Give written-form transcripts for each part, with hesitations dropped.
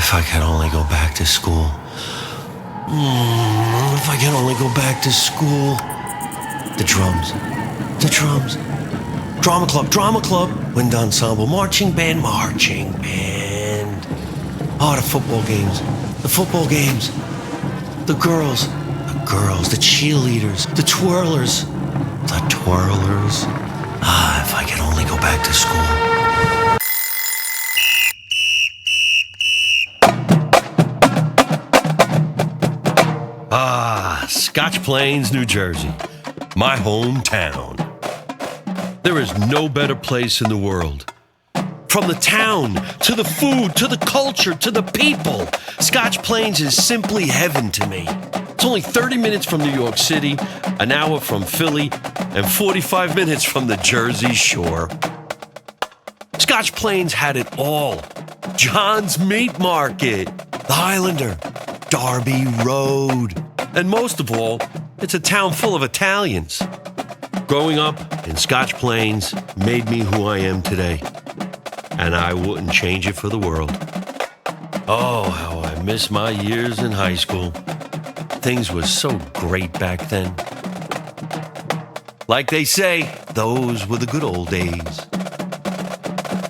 if I could only go back to school. If I could only go back to school. The drums. Drama club, wind ensemble, marching band. Oh, the football games. The girls, the cheerleaders, the twirlers. If I could only go back to school. Scotch Plains, New Jersey, my hometown. There is no better place in the world. From the town, to the food, to the culture, to the people, Scotch Plains is simply heaven to me. It's only 30 minutes from New York City, an hour from Philly, and 45 minutes from the Jersey Shore. Scotch Plains had it all. John's Meat Market, the Highlander, Darby Road, and most of all, it's a town full of Italians. Growing up in Scotch Plains made me who I am today, and I wouldn't change it for the world. Oh, how I miss my years in high school. Things were so great back then. Like they say, those were the good old days.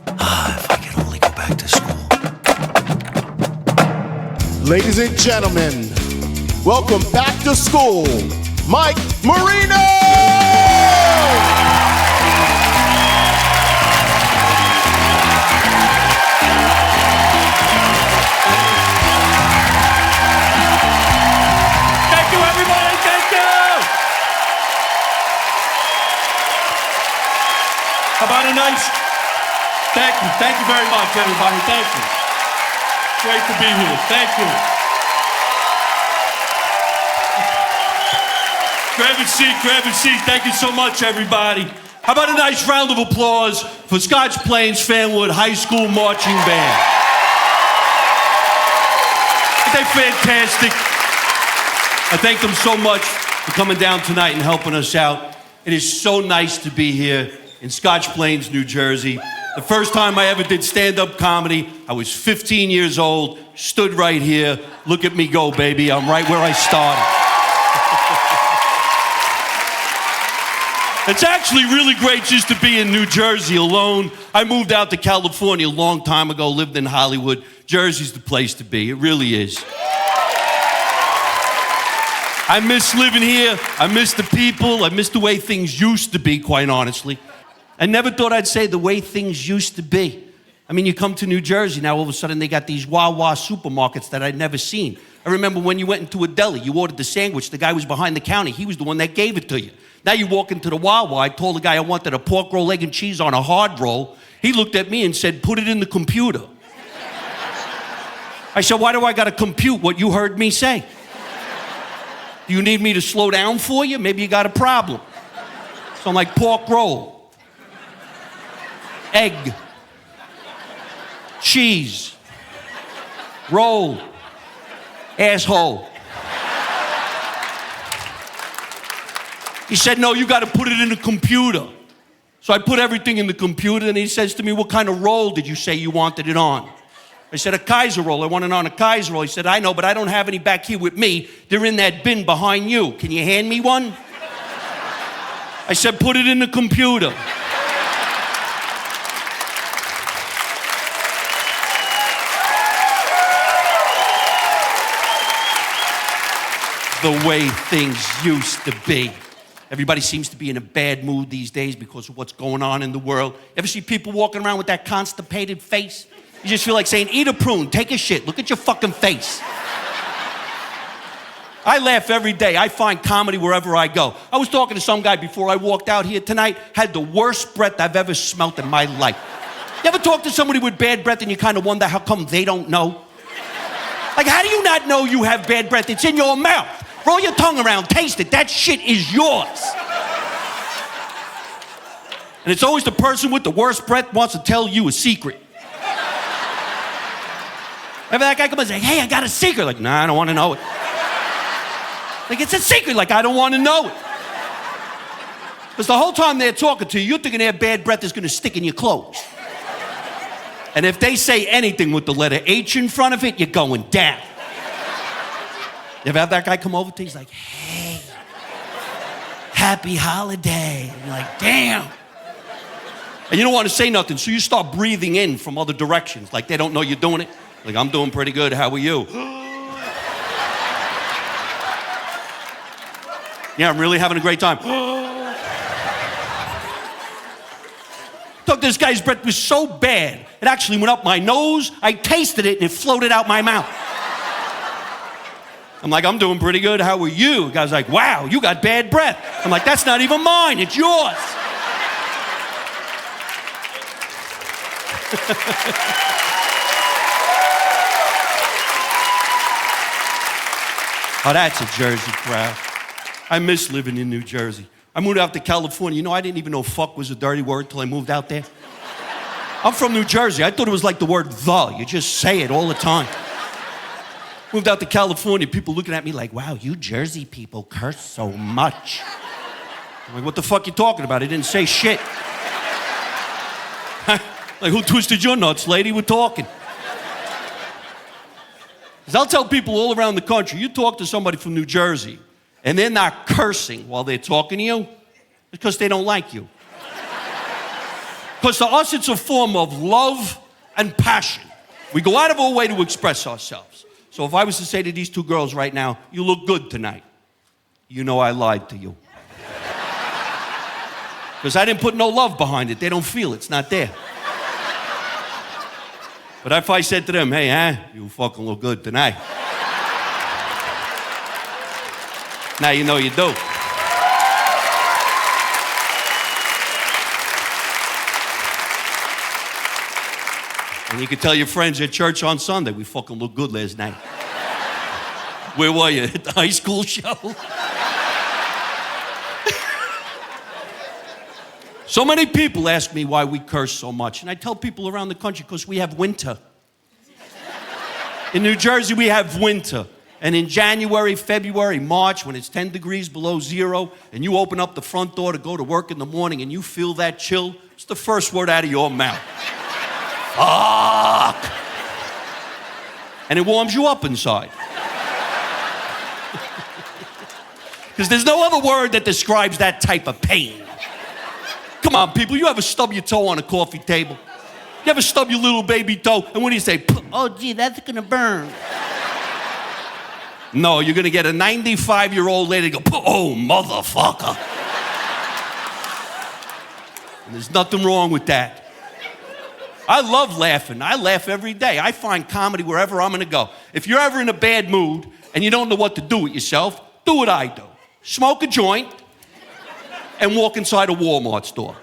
If I could only go back to school. Ladies and gentlemen, welcome back to school, Mike Marino! Thank you, everybody. Thank you. How about a nice... Thank you. Thank you very much, everybody. Thank you. Great to be here. Thank you. Grab a seat. Thank you so much, everybody. How about a nice round of applause for Scotch Plains-Fanwood High School Marching Band? They're fantastic. I thank them so much for coming down tonight and helping us out. It is so nice to be here in Scotch Plains, New Jersey. The first time I ever did stand-up comedy, I was 15 years old, stood right here. Look at me go, baby. I'm right where I started. It's actually really great just to be in New Jersey alone. I moved out to California a long time ago, lived in Hollywood. Jersey's the place to be. It really is. I miss living here. I miss the people. I miss the way things used to be, quite honestly. I never thought I'd say the way things used to be. I mean, you come to New Jersey, now all of a sudden they got these Wawa supermarkets that I'd never seen. I remember when you went into a deli, you ordered the sandwich, the guy was behind the counter, he was the one that gave it to you. Now you walk into the Wawa, I told the guy I wanted a pork roll, egg, and cheese on a hard roll. He looked at me and said, put it in the computer. I said, why do I gotta compute what you heard me say? Do you need me to slow down for you? Maybe you got a problem. So I'm like, pork roll, egg, cheese, roll, asshole. He said, no, you got to put it in the computer. So I put everything in the computer, and he says to me, what kind of roll did you say you wanted it on? I said, a Kaiser roll. I want it on a Kaiser roll. He said, I know, but I don't have any back here with me. They're in that bin behind you. Can you hand me one? I said, put it in the computer. The way things used to be. Everybody seems to be in a bad mood these days because of what's going on in the world. Ever see people walking around with that constipated face? You just feel like saying, eat a prune, take a shit, look at your fucking face. I laugh every day. I find comedy wherever I go. I was talking to some guy before I walked out here tonight, had the worst breath I've ever smelt in my life. You ever talk to somebody with bad breath and you kind of wonder how come they don't know? Like, how do you not know you have bad breath? It's in your mouth. Roll your tongue around, taste it. That shit is yours. And it's always the person with the worst breath wants to tell you a secret. Remember that guy come and say, hey, I got a secret. Like, nah, I don't want to know it. Like, it's a secret. Like, I don't want to know it. Because the whole time they're talking to you, you're thinking their bad breath is going to stick in your clothes. And if they say anything with the letter H in front of it, you're going down. You ever have that guy come over to you? He's like, hey, happy holiday. And you're like, damn. And you don't want to say nothing, so you start breathing in from other directions, like they don't know you're doing it. Like, I'm doing pretty good, how are you? Yeah, I'm really having a great time. Thought this guy's breath was so bad, it actually went up my nose, I tasted it, and it floated out my mouth. I'm like, I'm doing pretty good, how are you? The guy's like, wow, you got bad breath. I'm like, that's not even mine, it's yours. Oh, that's a Jersey crowd. I miss living in New Jersey. I moved out to California. You know, I didn't even know fuck was a dirty word till I moved out there. I'm from New Jersey. I thought it was like the word the. You just say it all the time. Moved out to California, people looking at me like, wow, you Jersey people curse so much. I'm like, what the fuck you talking about? I didn't say shit. Like, who twisted your nuts, lady? We're talking. Because I'll tell people all around the country, you talk to somebody from New Jersey, and they're not cursing while they're talking to you, because they don't like you. Because to us, it's a form of love and passion. We go out of our way to express ourselves. So if I was to say to these two girls right now, you look good tonight, you know I lied to you. Because I didn't put no love behind it. They don't feel it. It's not there. But if I said to them, hey, you fucking look good tonight. Now you know you do. And you can tell your friends at church on Sunday, we fucking looked good last night. Where were you? At the high school show? So many people ask me why we curse so much. And I tell people around the country, because we have winter. In New Jersey, we have winter. And in January, February, March, when it's 10 degrees below zero, and you open up the front door to go to work in the morning and you feel that chill, it's the first word out of your mouth. Fuck! And it warms you up inside. Because there's no other word that describes that type of pain. Come on, people, you ever stub your toe on a coffee table? You ever stub your little baby toe, and what do you say? Oh, gee, that's gonna burn. No, you're gonna get a 95-year-old lady to go, oh, motherfucker. And there's nothing wrong with that. I love laughing. I laugh every day. I find comedy wherever I'm gonna go. If you're ever in a bad mood and you don't know what to do with yourself, do what I do. Smoke a joint and walk inside a Walmart store.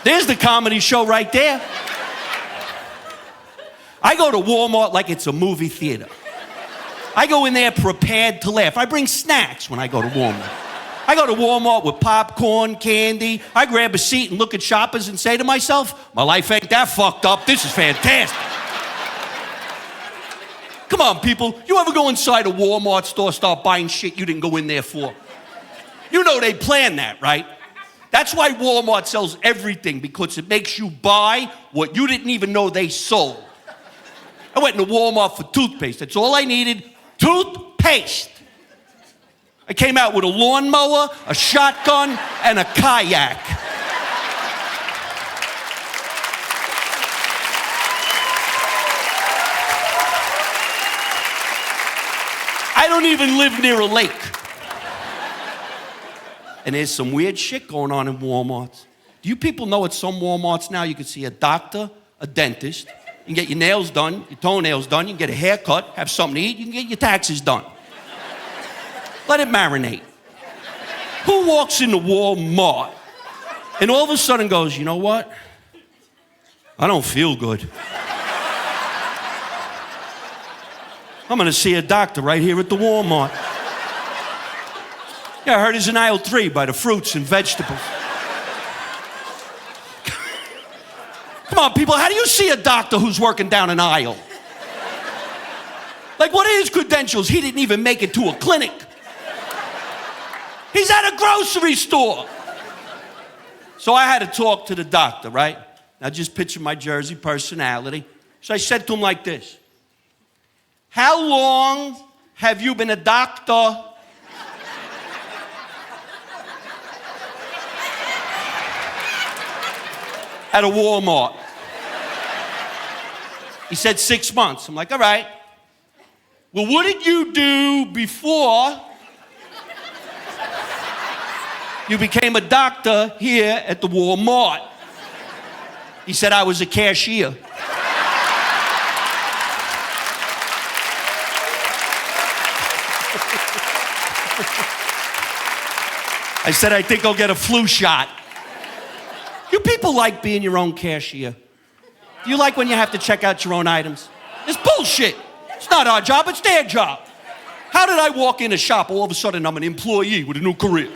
There's the comedy show right there. I go to Walmart like it's a movie theater. I go in there prepared to laugh. I bring snacks when I go to Walmart. I go to Walmart with popcorn, candy. I grab a seat and look at shoppers and say to myself, my life ain't that fucked up. This is fantastic. Come on, people. You ever go inside a Walmart store, start buying shit you didn't go in there for? You know they plan that, right? That's why Walmart sells everything, because it makes you buy what you didn't even know they sold. I went into Walmart for toothpaste. That's all I needed, toothpaste. I came out with a lawnmower, a shotgun, and a kayak. I don't even live near a lake. And there's some weird shit going on in Walmarts. Do you people know at some Walmarts now you can see a doctor, a dentist, you can get your nails done, your toenails done, you can get a haircut, have something to eat, you can get your taxes done. Let it marinate. Who walks into Walmart and all of a sudden goes, you know what? I don't feel good. I'm gonna see a doctor right here at the Walmart. Yeah, I heard he's in aisle 3 by the fruits and vegetables. Come on, people, how do you see a doctor who's working down an aisle? Like, what are his credentials? He didn't even make it to a clinic. He's at a grocery store. So I had to talk to the doctor, right? Now just picture my Jersey personality. So I said to him like this: how long have you been a doctor? At a Walmart. He said 6 months. I'm like, all right. Well, what did you do before you became a doctor here at the Walmart? He said, I was a cashier. I said, I think I'll get a flu shot. Do people like being your own cashier? Do you like when you have to check out your own items? It's bullshit. It's not our job, it's their job. How did I walk in a shop, all of a sudden I'm an employee with a new career?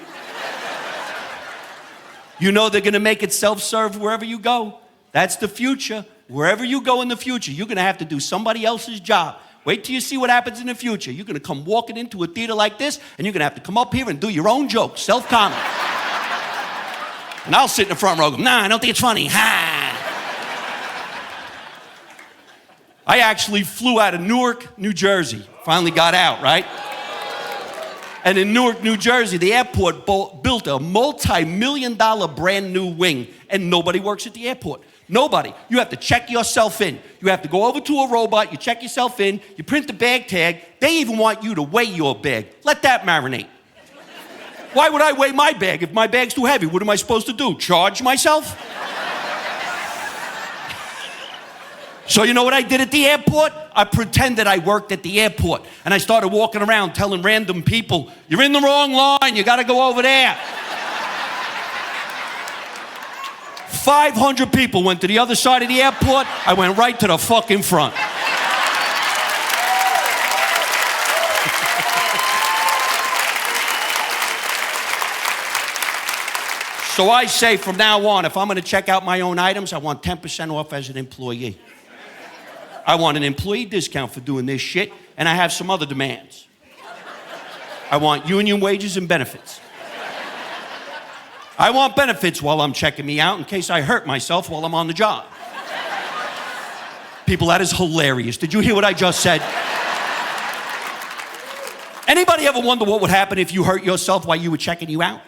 You know they're gonna make it self-serve wherever you go. That's the future. Wherever you go in the future, you're gonna have to do somebody else's job. Wait till you see what happens in the future. You're gonna come walking into a theater like this, and you're gonna have to come up here and do your own jokes, self-comedy. And I'll sit in the front row, nah, I don't think it's funny, ha! I actually flew out of Newark, New Jersey. Finally got out, right? And in Newark, New Jersey, the airport built a multi-million-dollar brand new wing, and nobody works at the airport. Nobody. You have to check yourself in. You have to go over to a robot, you check yourself in, you print the bag tag. They even want you to weigh your bag. Let that marinate. Why would I weigh my bag if my bag's too heavy? What am I supposed to do? Charge myself? So you know what I did at the airport? I pretended I worked at the airport. And I started walking around telling random people, you're in the wrong line, you gotta go over there. 500 people went to the other side of the airport. I went right to the fucking front. So I say from now on, if I'm gonna check out my own items, I want 10% off as an employee. I want an employee discount for doing this shit, and I have some other demands. I want union wages and benefits. I want benefits while I'm checking me out in case I hurt myself while I'm on the job. People, that is hilarious. Did you hear what I just said? Anybody ever wonder what would happen if you hurt yourself while you were checking you out?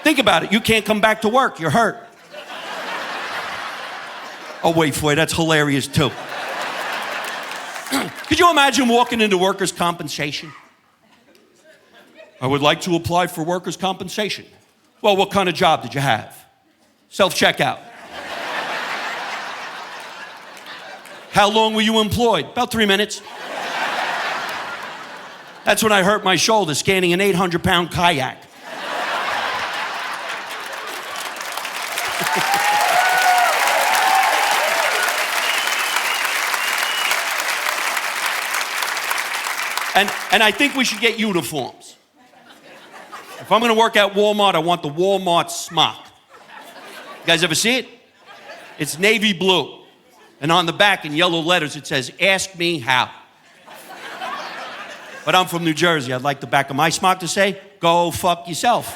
Think about it. You can't come back to work. You're hurt. Oh, wait for it. That's hilarious, too. Could you imagine walking into workers' compensation? I would like to apply for workers' compensation. Well, what kind of job did you have? Self-checkout. How long were you employed? About 3 minutes. That's when I hurt my shoulder scanning an 800-pound kayak. And I think we should get uniforms. If I'm gonna work at Walmart, I want the Walmart smock. You guys ever see it? It's navy blue. And on the back in yellow letters it says, ask me how. But I'm from New Jersey. I'd like the back of my smock to say, go fuck yourself.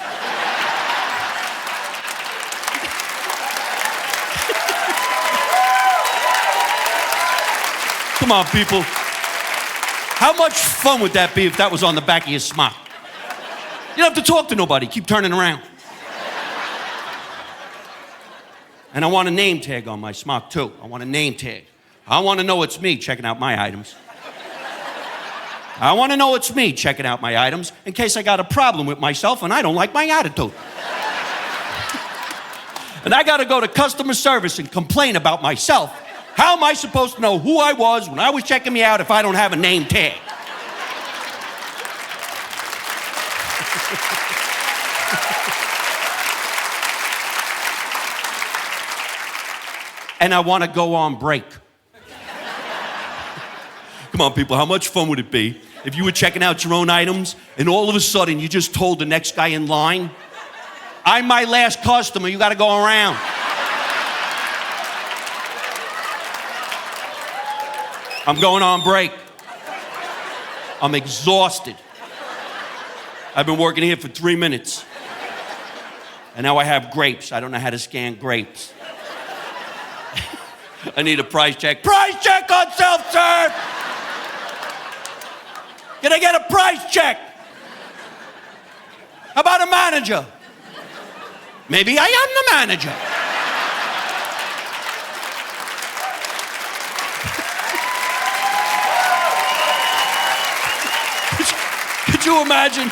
Come on, people. How much fun would that be if that was on the back of your smock? You don't have to talk to nobody. Keep turning around. And I want a name tag on my smock, too. I want a name tag. I want to know it's me checking out my items. I want to know it's me checking out my items in case I got a problem with myself and I don't like my attitude. And I got to go to customer service and complain about myself. How am I supposed to know who I was when I was checking me out if I don't have a name tag? And I want to go on break. Come on, people, how much fun would it be if you were checking out your own items and all of a sudden you just told the next guy in line, I'm my last customer, you got to go around. I'm going on break. I'm exhausted. I've been working here for 3 minutes. And now I have grapes. I don't know how to scan grapes. I need a price check. Price check on self-serve! Can I get a price check? How about a manager? Maybe I am the manager. Could you imagine?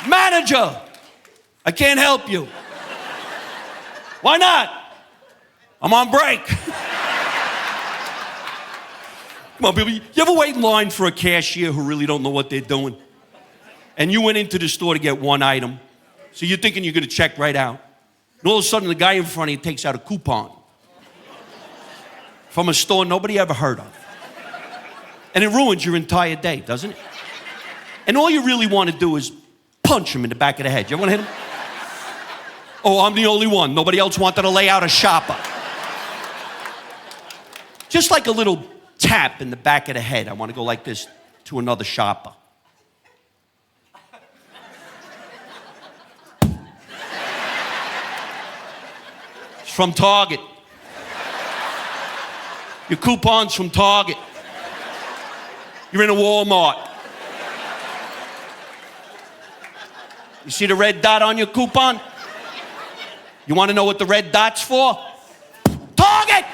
Manager, I can't help you. Why not? I'm on break. Come on, people. You ever wait in line for a cashier who really don't know what they're doing? And you went into the store to get one item, so you're thinking you're gonna check right out. And all of a sudden, the guy in front of you takes out a coupon from a store nobody ever heard of. And it ruins your entire day, doesn't it? And all you really want to do is punch him in the back of the head. You ever want to hit him? Oh, I'm the only one. Nobody else wanted to lay out a shopper. Just like a little tap in the back of the head. I want to go like this to another shopper. It's from Target. Your coupon's from Target. You're in a Walmart. You see the red dot on your coupon? You want to know what the red dot's for? Target!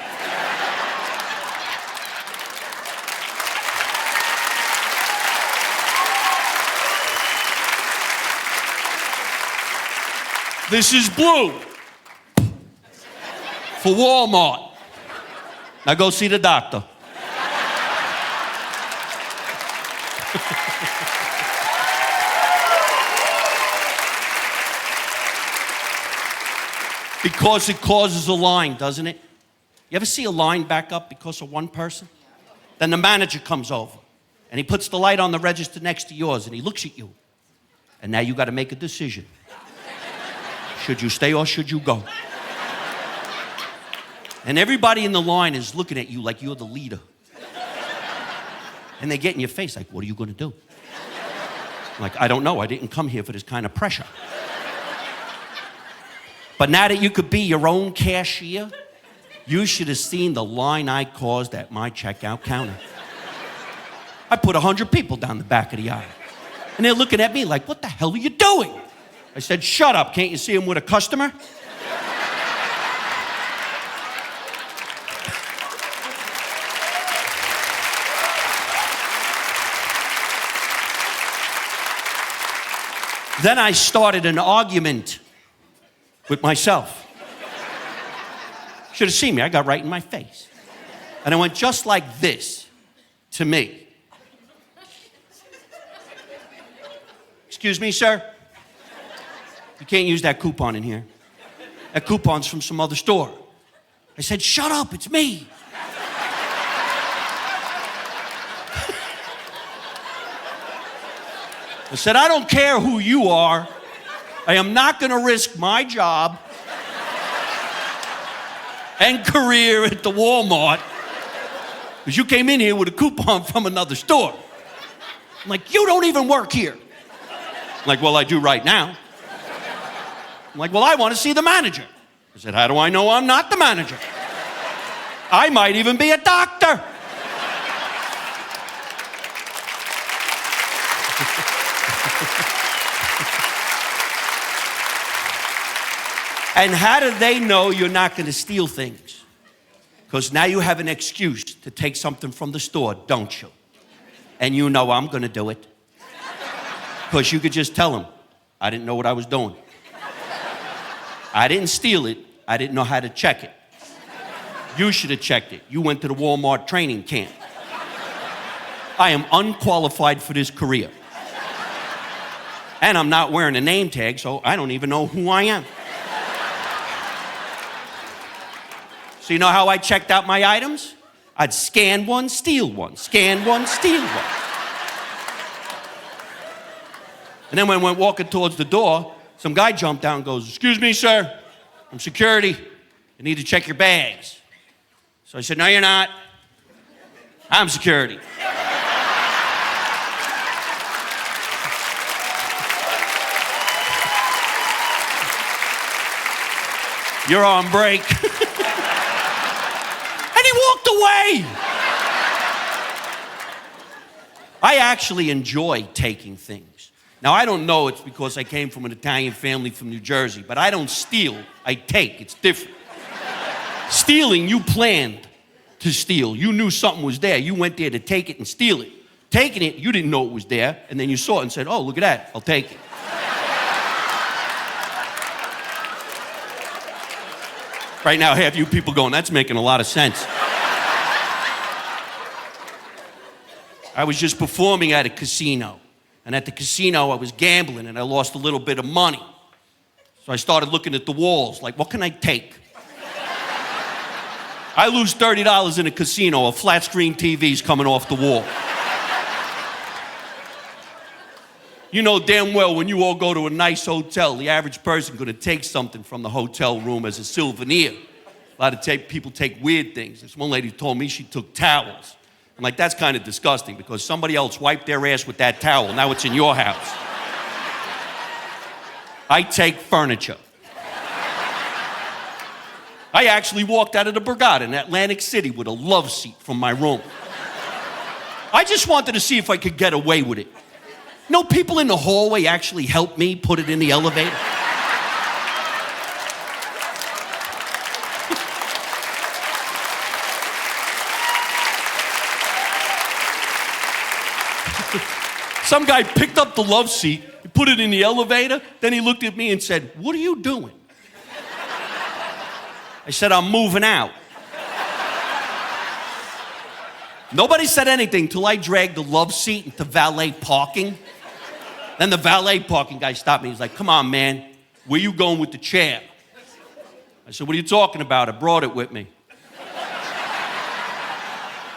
This is blue for Walmart. Now go see the doctor. Because it causes a line, doesn't it? You ever see a line back up because of one person? Then the manager comes over and he puts the light on the register next to yours and he looks at you. And now you got to make a decision. Should you stay or should you go? And everybody in the line is looking at you like you're the leader. And they get in your face like, what are you going to do? I'm like, I don't know. I didn't come here for this kind of pressure. But now that you could be your own cashier, you should have seen the line I caused at my checkout counter. I put 100 people down the back of the aisle. And they're looking at me like, what the hell are you doing? I said, shut up. Can't you see I'm with a customer? Then I started an argument with myself. Should have seen me. I got right in my face. And I went just like this to me. Excuse me, sir? You can't use that coupon in here. That coupon's from some other store. I said, shut up, it's me. I said, I don't care who you are. I am not going to risk my job and career at the Walmart because you came in here with a coupon from another store. I'm like, you don't even work here. I'm like, well, I do right now. I'm like, well, I want to see the manager. I said, how do I know I'm not the manager? I might even be a doctor. And how do they know you're not going to steal things? Because now you have an excuse to take something from the store, don't you? And you know I'm going to do it. Because you could just tell them, I didn't know what I was doing. I didn't steal it. I didn't know how to check it. You should have checked it. You went to the Walmart training camp. I am unqualified for this career. And I'm not wearing a name tag, so I don't even know who I am. So you know how I checked out my items? I'd scan one, steal one, scan one, steal one. And then when I went walking towards the door, some guy jumped down and goes, excuse me, sir, I'm security. I need to check your bags. So I said, no, you're not. I'm security. You're on break. And walked away. I actually enjoy taking things. Now, I don't know it's because I came from an Italian family from New Jersey, but I don't steal, I take. It's different. Stealing, you planned to steal. You knew something was there. You went there to take it and steal it. Taking it, you didn't know it was there, and then you saw it and said, oh, look at that, I'll take it. Right now, half you people going, that's making a lot of sense. I was just performing at a casino. And at the casino, I was gambling, and I lost a little bit of money. So I started looking at the walls, like, what can I take? I lose $30 in a casino, a flat screen TV's coming off the wall. You know damn well when you all go to a nice hotel, the average person gonna take something from the hotel room as a souvenir. A lot of people take weird things. This one lady told me she took towels. I'm like, that's kind of disgusting because somebody else wiped their ass with that towel. Now it's in your house. I take furniture. I actually walked out of the Borgata in Atlantic City with a love seat from my room. I just wanted to see if I could get away with it. No, people in the hallway actually helped me put it in the elevator. Some guy picked up the love seat, he put it in the elevator, then he looked at me and said, what are you doing? I said, I'm moving out. Nobody said anything till I dragged the love seat into valet parking. Then the valet parking guy stopped me. He's like, come on, man, where you going with the chair? I said, what are you talking about? I brought it with me.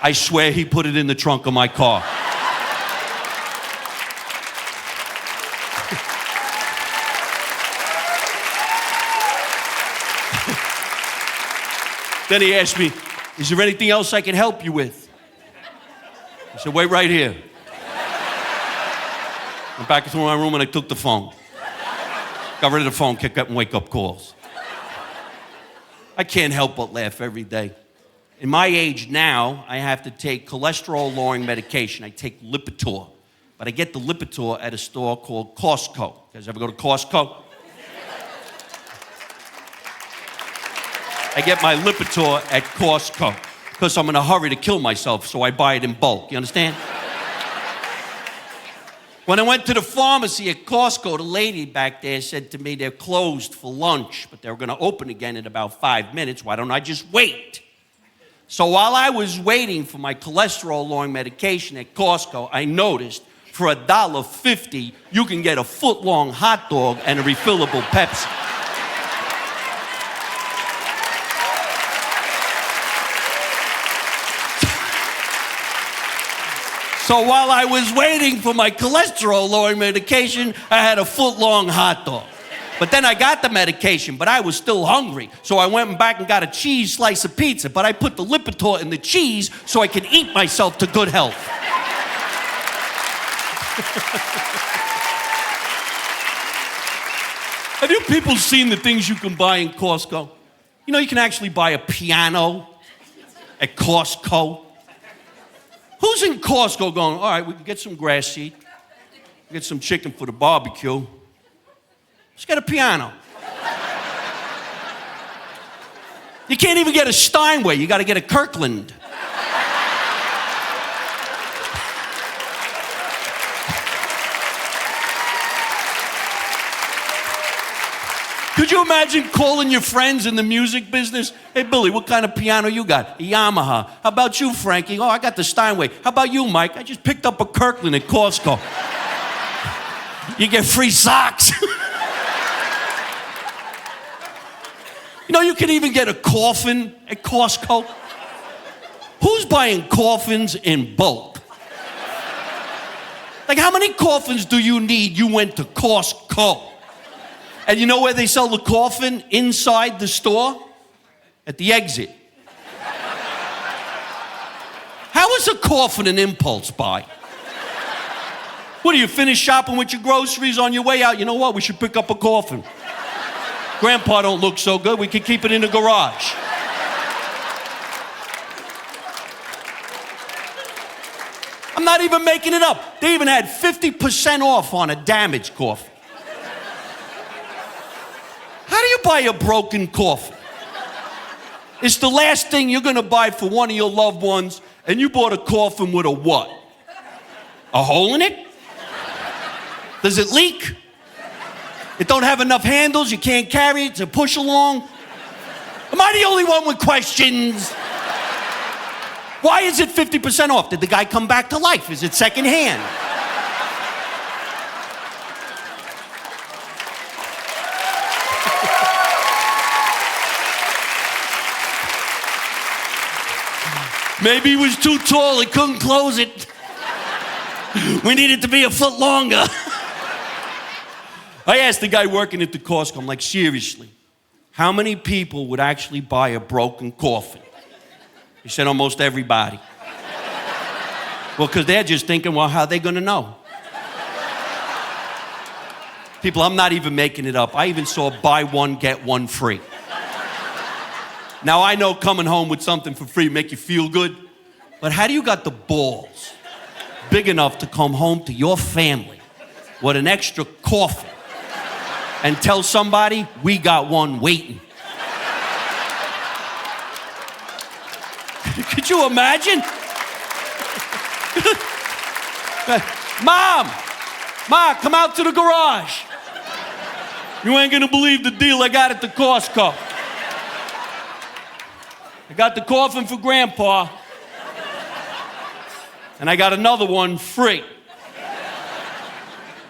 I swear he put it in the trunk of my car. Then he asked me, is there anything else I can help you with? I said, wait right here. Went back into my room and I took the phone. Got rid of the phone, kept getting wake-up calls. I can't help but laugh every day. In my age now, I have to take cholesterol-lowering medication. I take Lipitor. But I get the Lipitor at a store called Costco. You guys ever go to Costco? I get my Lipitor at Costco because I'm in a hurry to kill myself, so I buy it in bulk. You understand? When I went to the pharmacy at Costco, the lady back there said to me, they're closed for lunch, but they're going to open again in about 5 minutes. Why don't I just wait? So while I was waiting for my cholesterol-lowering medication at Costco, I noticed for $1.50, you can get a foot-long hot dog and a refillable Pepsi. So while I was waiting for my cholesterol-lowering medication, I had a foot-long hot dog. But then I got the medication, but I was still hungry. So I went back and got a cheese slice of pizza, but I put the Lipitor in the cheese so I could eat myself to good health. Have you people seen the things you can buy in Costco? You know, you can actually buy a piano at Costco. Who's in Costco going, all right, we can get some grass seed, get some chicken for the barbecue. Let's get a piano. You can't even get a Steinway. You got to get a Kirkland. Could you imagine calling your friends in the music business? Hey, Billy, what kind of piano you got? A Yamaha. How about you, Frankie? Oh, I got the Steinway. How about you, Mike? I just picked up a Kirkland at Costco. You get free socks. You know, you can even get a coffin at Costco. Who's buying coffins in bulk? Like, how many coffins do you need? You went to Costco. And you know where they sell the coffin? Inside the store? At the exit. How is a coffin an impulse buy? What, do you finish shopping with your groceries on your way out? You know what? We should pick up a coffin. Grandpa don't look so good. We could keep it in the garage. not even making it up. They even had 50% off on a damaged coffin. How do you buy a broken coffin? It's the last thing you're gonna buy for one of your loved ones, and you bought a coffin with a what? A hole in it? Does it leak? It don't have enough handles, you can't carry it to push along? Am I the only one with questions? Why is it 50% off? Did the guy come back to life? Is it secondhand? Maybe he was too tall, he couldn't close it. We needed to be a foot longer. I asked the guy working at the Costco, I'm like, seriously, how many people would actually buy a broken coffin? He said, almost everybody. Well, because they're just thinking, well, how are they gonna know? People, I'm not even making it up. I even saw buy one, get one free. Now, I know coming home with something for free make you feel good, but how do you got the balls big enough to come home to your family with an extra coffin and tell somebody, we got one waiting? Could you imagine? Mom, come out to the garage. You ain't gonna believe the deal I got at the Costco. I got the coffin for Grandpa, and I got another one free.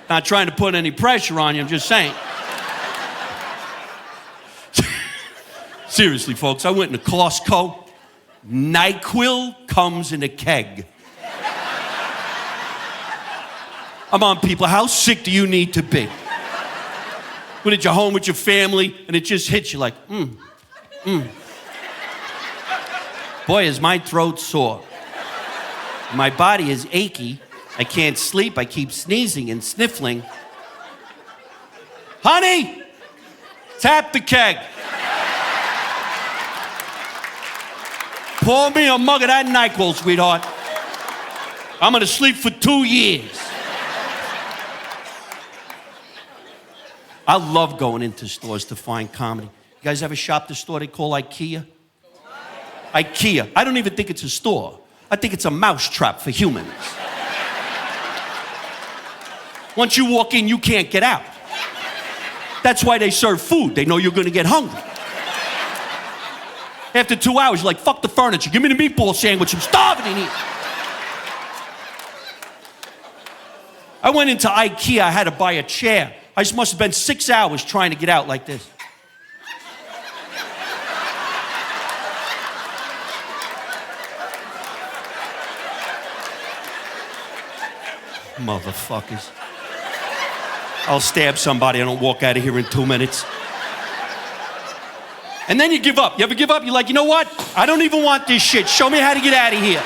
Not trying to put any pressure on you, I'm just saying. Seriously, folks, I went into Costco. NyQuil comes in a keg. Come on, people, how sick do you need to be? When you're home with your family and it just hits you like, Boy, is my throat sore. My body is achy. I can't sleep. I keep sneezing and sniffling. Honey, tap the keg. Pour me a mug of that NyQuil, sweetheart. I'm gonna sleep for 2 years. I love going into stores to find comedy. You guys ever shop the store they call IKEA? IKEA. I don't even think it's a store. I think it's a mousetrap for humans. Once you walk in, you can't get out. That's why they serve food. They know you're gonna get hungry. After 2 hours, you're like, fuck the furniture. Give me the meatball sandwich. I'm starving in here. I went into IKEA. I had to buy a chair. I just must have been 6 hours trying to get out like this. Motherfuckers. I'll stab somebody. I don't walk out of here in 2 minutes. And then you give up. You ever give up? You're like, you know what? I don't even want this shit. Show me how to get out of here.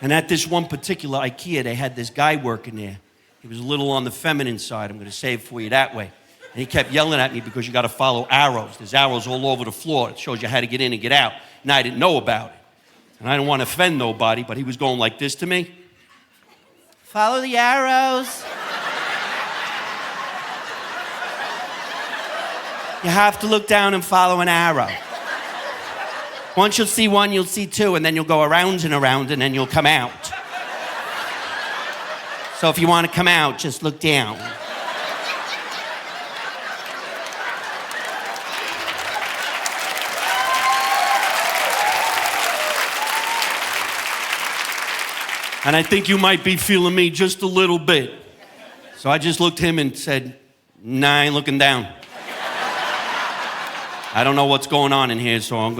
And at this one particular IKEA, they had this guy working there. He was a little on the feminine side. I'm going to say it for you that way. And he kept yelling at me because you got to follow arrows. There's arrows all over the floor. It shows you how to get in and get out. And I didn't know about it. And I didn't want to offend nobody, but he was going like this to me. Follow the arrows. You have to look down and follow an arrow. Once you'll see one, you'll see two, and then you'll go around, and then you'll come out. So if you want to come out, just look down. And I think you might be feeling me just a little bit. So I just looked at him and said, nah, I ain't looking down. I don't know what's going on in here, so I'm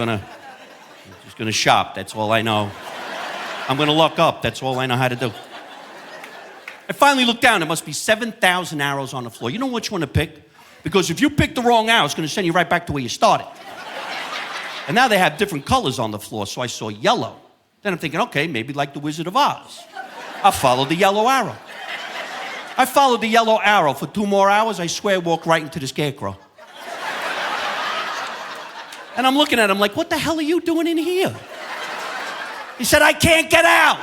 just gonna shop, that's all I know. I'm gonna look up, that's all I know how to do. I finally looked down, there must be 7,000 arrows on the floor. You know which one to pick? Because if you pick the wrong arrow, it's gonna send you right back to where you started. And now they have different colors on the floor, so I saw yellow. Then I'm thinking, okay, maybe like the Wizard of Oz. I'll follow the yellow arrow. I followed the yellow arrow for 2 more hours. I swear I walked right into the scarecrow. And I'm looking at him like, what the hell are you doing in here? He said, I can't get out.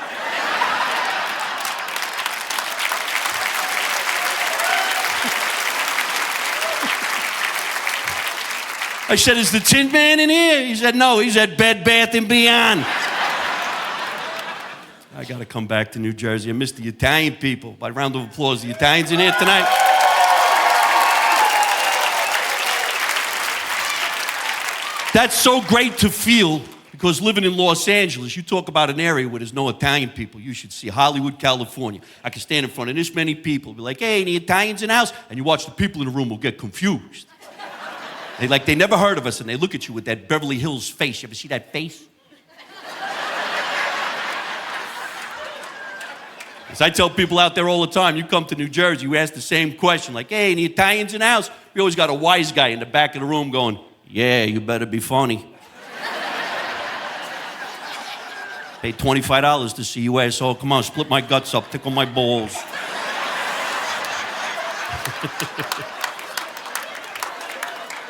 I said, is the Tin Man in here? He said, no, he's at Bed Bath & Beyond. I got to come back to New Jersey. I miss the Italian people. By round of applause, the Italians in here tonight. That's so great to feel, because living in Los Angeles, you talk about an area where there's no Italian people. You should see Hollywood, California. I can stand in front of this many people, be like, hey, any Italians in the house? And you watch the people in the room will get confused. They never heard of us, and they look at you with that Beverly Hills face. You ever see that face? As I tell people out there all the time, you come to New Jersey, you ask the same question, like, hey, any Italians in the house? We always got a wise guy in the back of the room going, yeah, you better be funny. Paid $25 to see you, asshole. Come on, split my guts up, tickle my balls.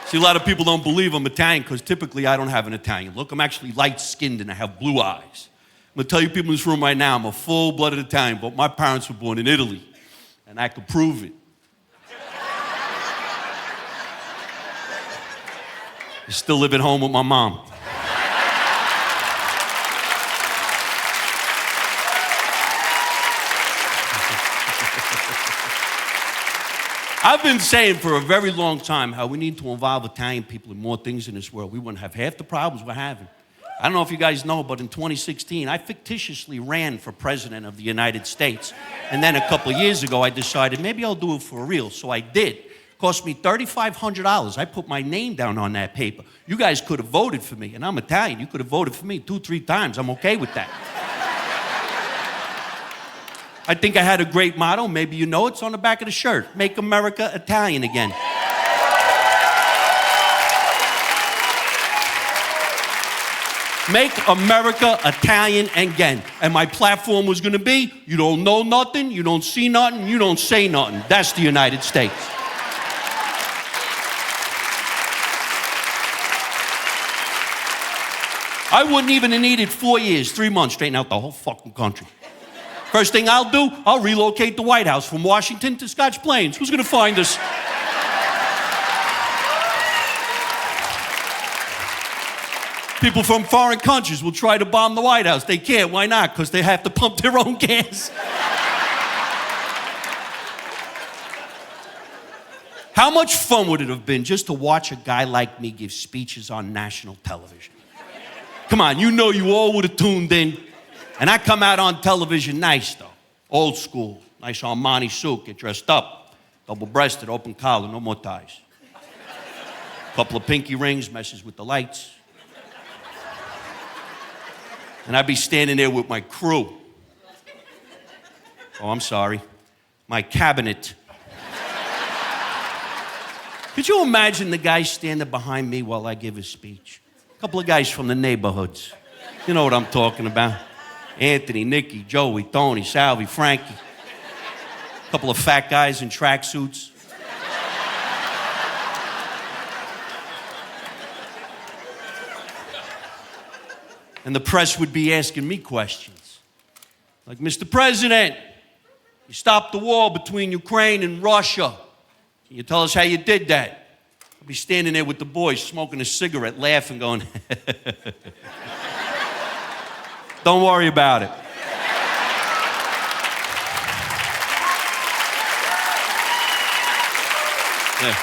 See, a lot of people don't believe I'm Italian because typically I don't have an Italian look. I'm actually light-skinned and I have blue eyes. I'm going to tell you people in this room right now, I'm a full-blooded Italian, but my parents were born in Italy, and I could prove it. I still live at home with my mom. I've been saying for a very long time how we need to involve Italian people in more things in this world. We wouldn't have half the problems we're having. I don't know if you guys know, but in 2016, I fictitiously ran for president of the United States. And then a couple of years ago, I decided maybe I'll do it for real. So I did. It cost me $3,500. I put my name down on that paper. You guys could have voted for me, and I'm Italian. You could have voted for me 2, 3 times. I'm okay with that. I think I had a great motto. Maybe you know it's on the back of the shirt. Make America Italian again. Make America Italian again. And my platform was going to be, you don't know nothing, you don't see nothing, you don't say nothing. That's the United States. I wouldn't even have needed 4 years, 3 months, straighten out the whole fucking country. First thing I'll do, I'll relocate the White House from Washington to Scotch Plains. Who's going to find us? People from foreign countries will try to bomb the White House. They can't. Why not? Because they have to pump their own gas. How much fun would it have been just to watch a guy like me give speeches on national television? Come on, you know you all would have tuned in. And I come out on television nice, though. Old school. Nice Armani suit, get dressed up. Double-breasted, open collar, no more ties. Couple of pinky rings, messes with the lights. And I'd be standing there with my crew. Oh, I'm sorry. My cabinet. Could you imagine the guy standing behind me while I give a speech? A couple of guys from the neighborhoods. You know what I'm talking about. Anthony, Nicky, Joey, Tony, Salvi, Frankie. A couple of fat guys in tracksuits. And the press would be asking me questions. Like, Mr. President, you stopped the war between Ukraine and Russia. Can you tell us how you did that? I'd be standing there with the boys smoking a cigarette, laughing, going, don't worry about it. Yeah.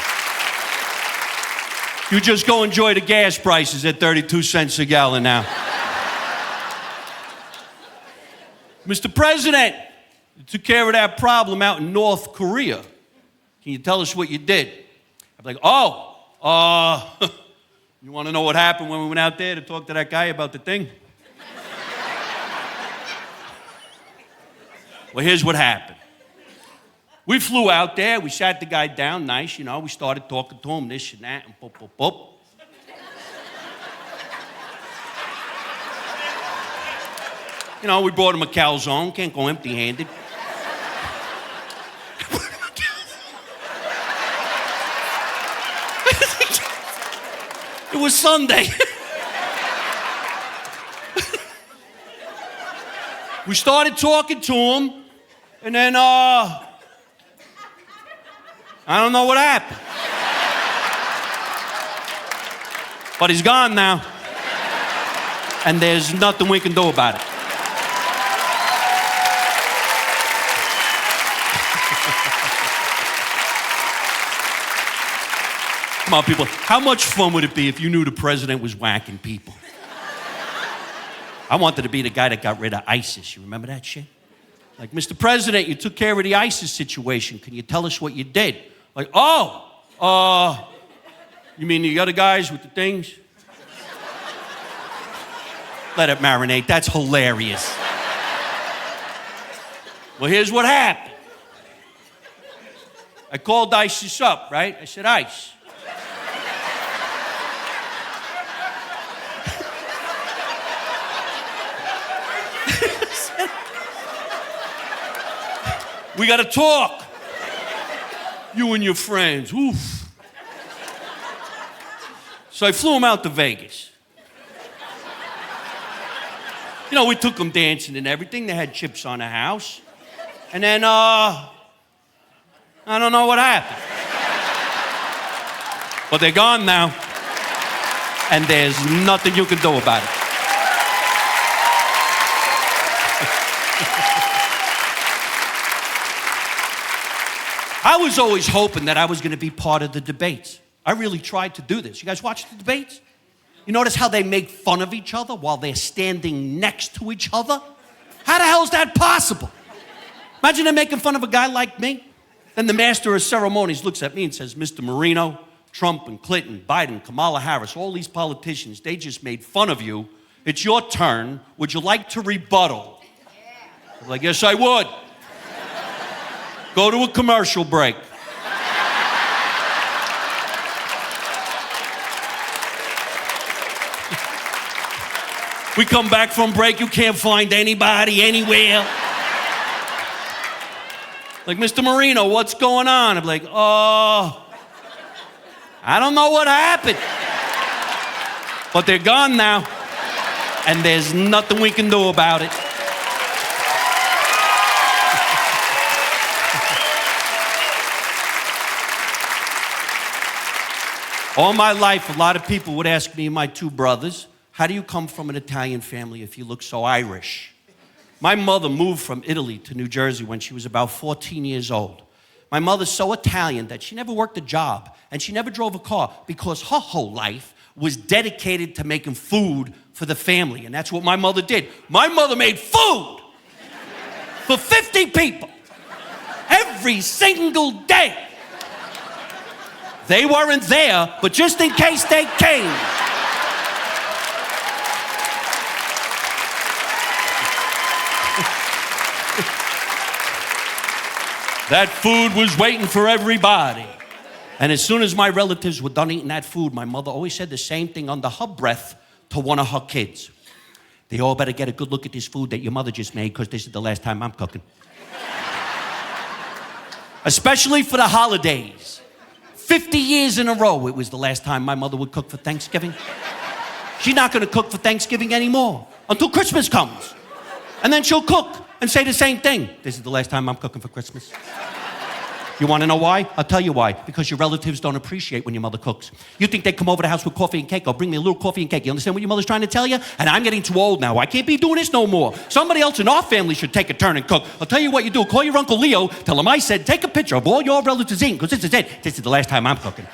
You just go enjoy the gas prices at 32 cents a gallon now. Mr. President, you took care of that problem out in North Korea. Can you tell us what you did? I'd be like, you want to know what happened when we went out there to talk to that guy about the thing? Well, here's what happened. We flew out there. We sat the guy down nice, you know. We started talking to him, this and that, and pop, pop, pop. You know, we brought him a calzone. Can't go empty-handed. It was Sunday. We started talking to him, and then, I don't know what happened. But he's gone now, and there's nothing we can do about it. Come on, people. How much fun would it be if you knew the president was whacking people? I wanted to be the guy that got rid of ISIS. You remember that shit? Like, Mr. President, you took care of the ISIS situation. Can you tell us what you did? Like, you mean the other guys with the things? Let it marinate. That's hilarious. Well, here's what happened. I called ISIS up, right? I said, ICE. We got to talk. You and your friends. Oof. So I flew him out to Vegas. You know, we took them dancing and everything. They had chips on the house. And then, I don't know what happened. But they're gone now. And there's nothing you can do about it. I was always hoping that I was going to be part of the debates. I really tried to do this. You guys watch the debates? You notice how they make fun of each other while they're standing next to each other? How the hell is that possible? Imagine them making fun of a guy like me. Then the master of ceremonies looks at me and says, Mr. Marino, Trump and Clinton, Biden, Kamala Harris, all these politicians, they just made fun of you. It's your turn. Would you like to rebuttal? I'm like, yes, I would. Go to a commercial break. We come back from break, you can't find anybody anywhere. Like, Mr. Marino, what's going on? I'm like, I don't know what happened. But they're gone now, and there's nothing we can do about it. All my life, a lot of people would ask me and my two brothers, how do you come from an Italian family if you look so Irish? My mother moved from Italy to New Jersey when she was about 14 years old. My mother's so Italian that she never worked a job and she never drove a car because her whole life was dedicated to making food for the family. And that's what my mother did. My mother made food for 50 people every single day. They weren't there, but just in case they came. That food was waiting for everybody. And as soon as my relatives were done eating that food, my mother always said the same thing under her breath to one of her kids. They all better get a good look at this food that your mother just made because this is the last time I'm cooking. Especially for the holidays. 50 years in a row, it was the last time my mother would cook for Thanksgiving. She's not going to cook for Thanksgiving anymore until Christmas comes. And then she'll cook and say the same thing. This is the last time I'm cooking for Christmas. You want to know why? I'll tell you why. Because your relatives don't appreciate when your mother cooks. You think they come over the house with coffee and cake? Or bring me a little coffee and cake. You understand what your mother's trying to tell you? And I'm getting too old now. I can't be doing this no more. Somebody else in our family should take a turn and cook. I'll tell you what you do. Call your Uncle Leo. Tell him I said, take a picture of all your relatives eating. Because this is it. This is the last time I'm cooking.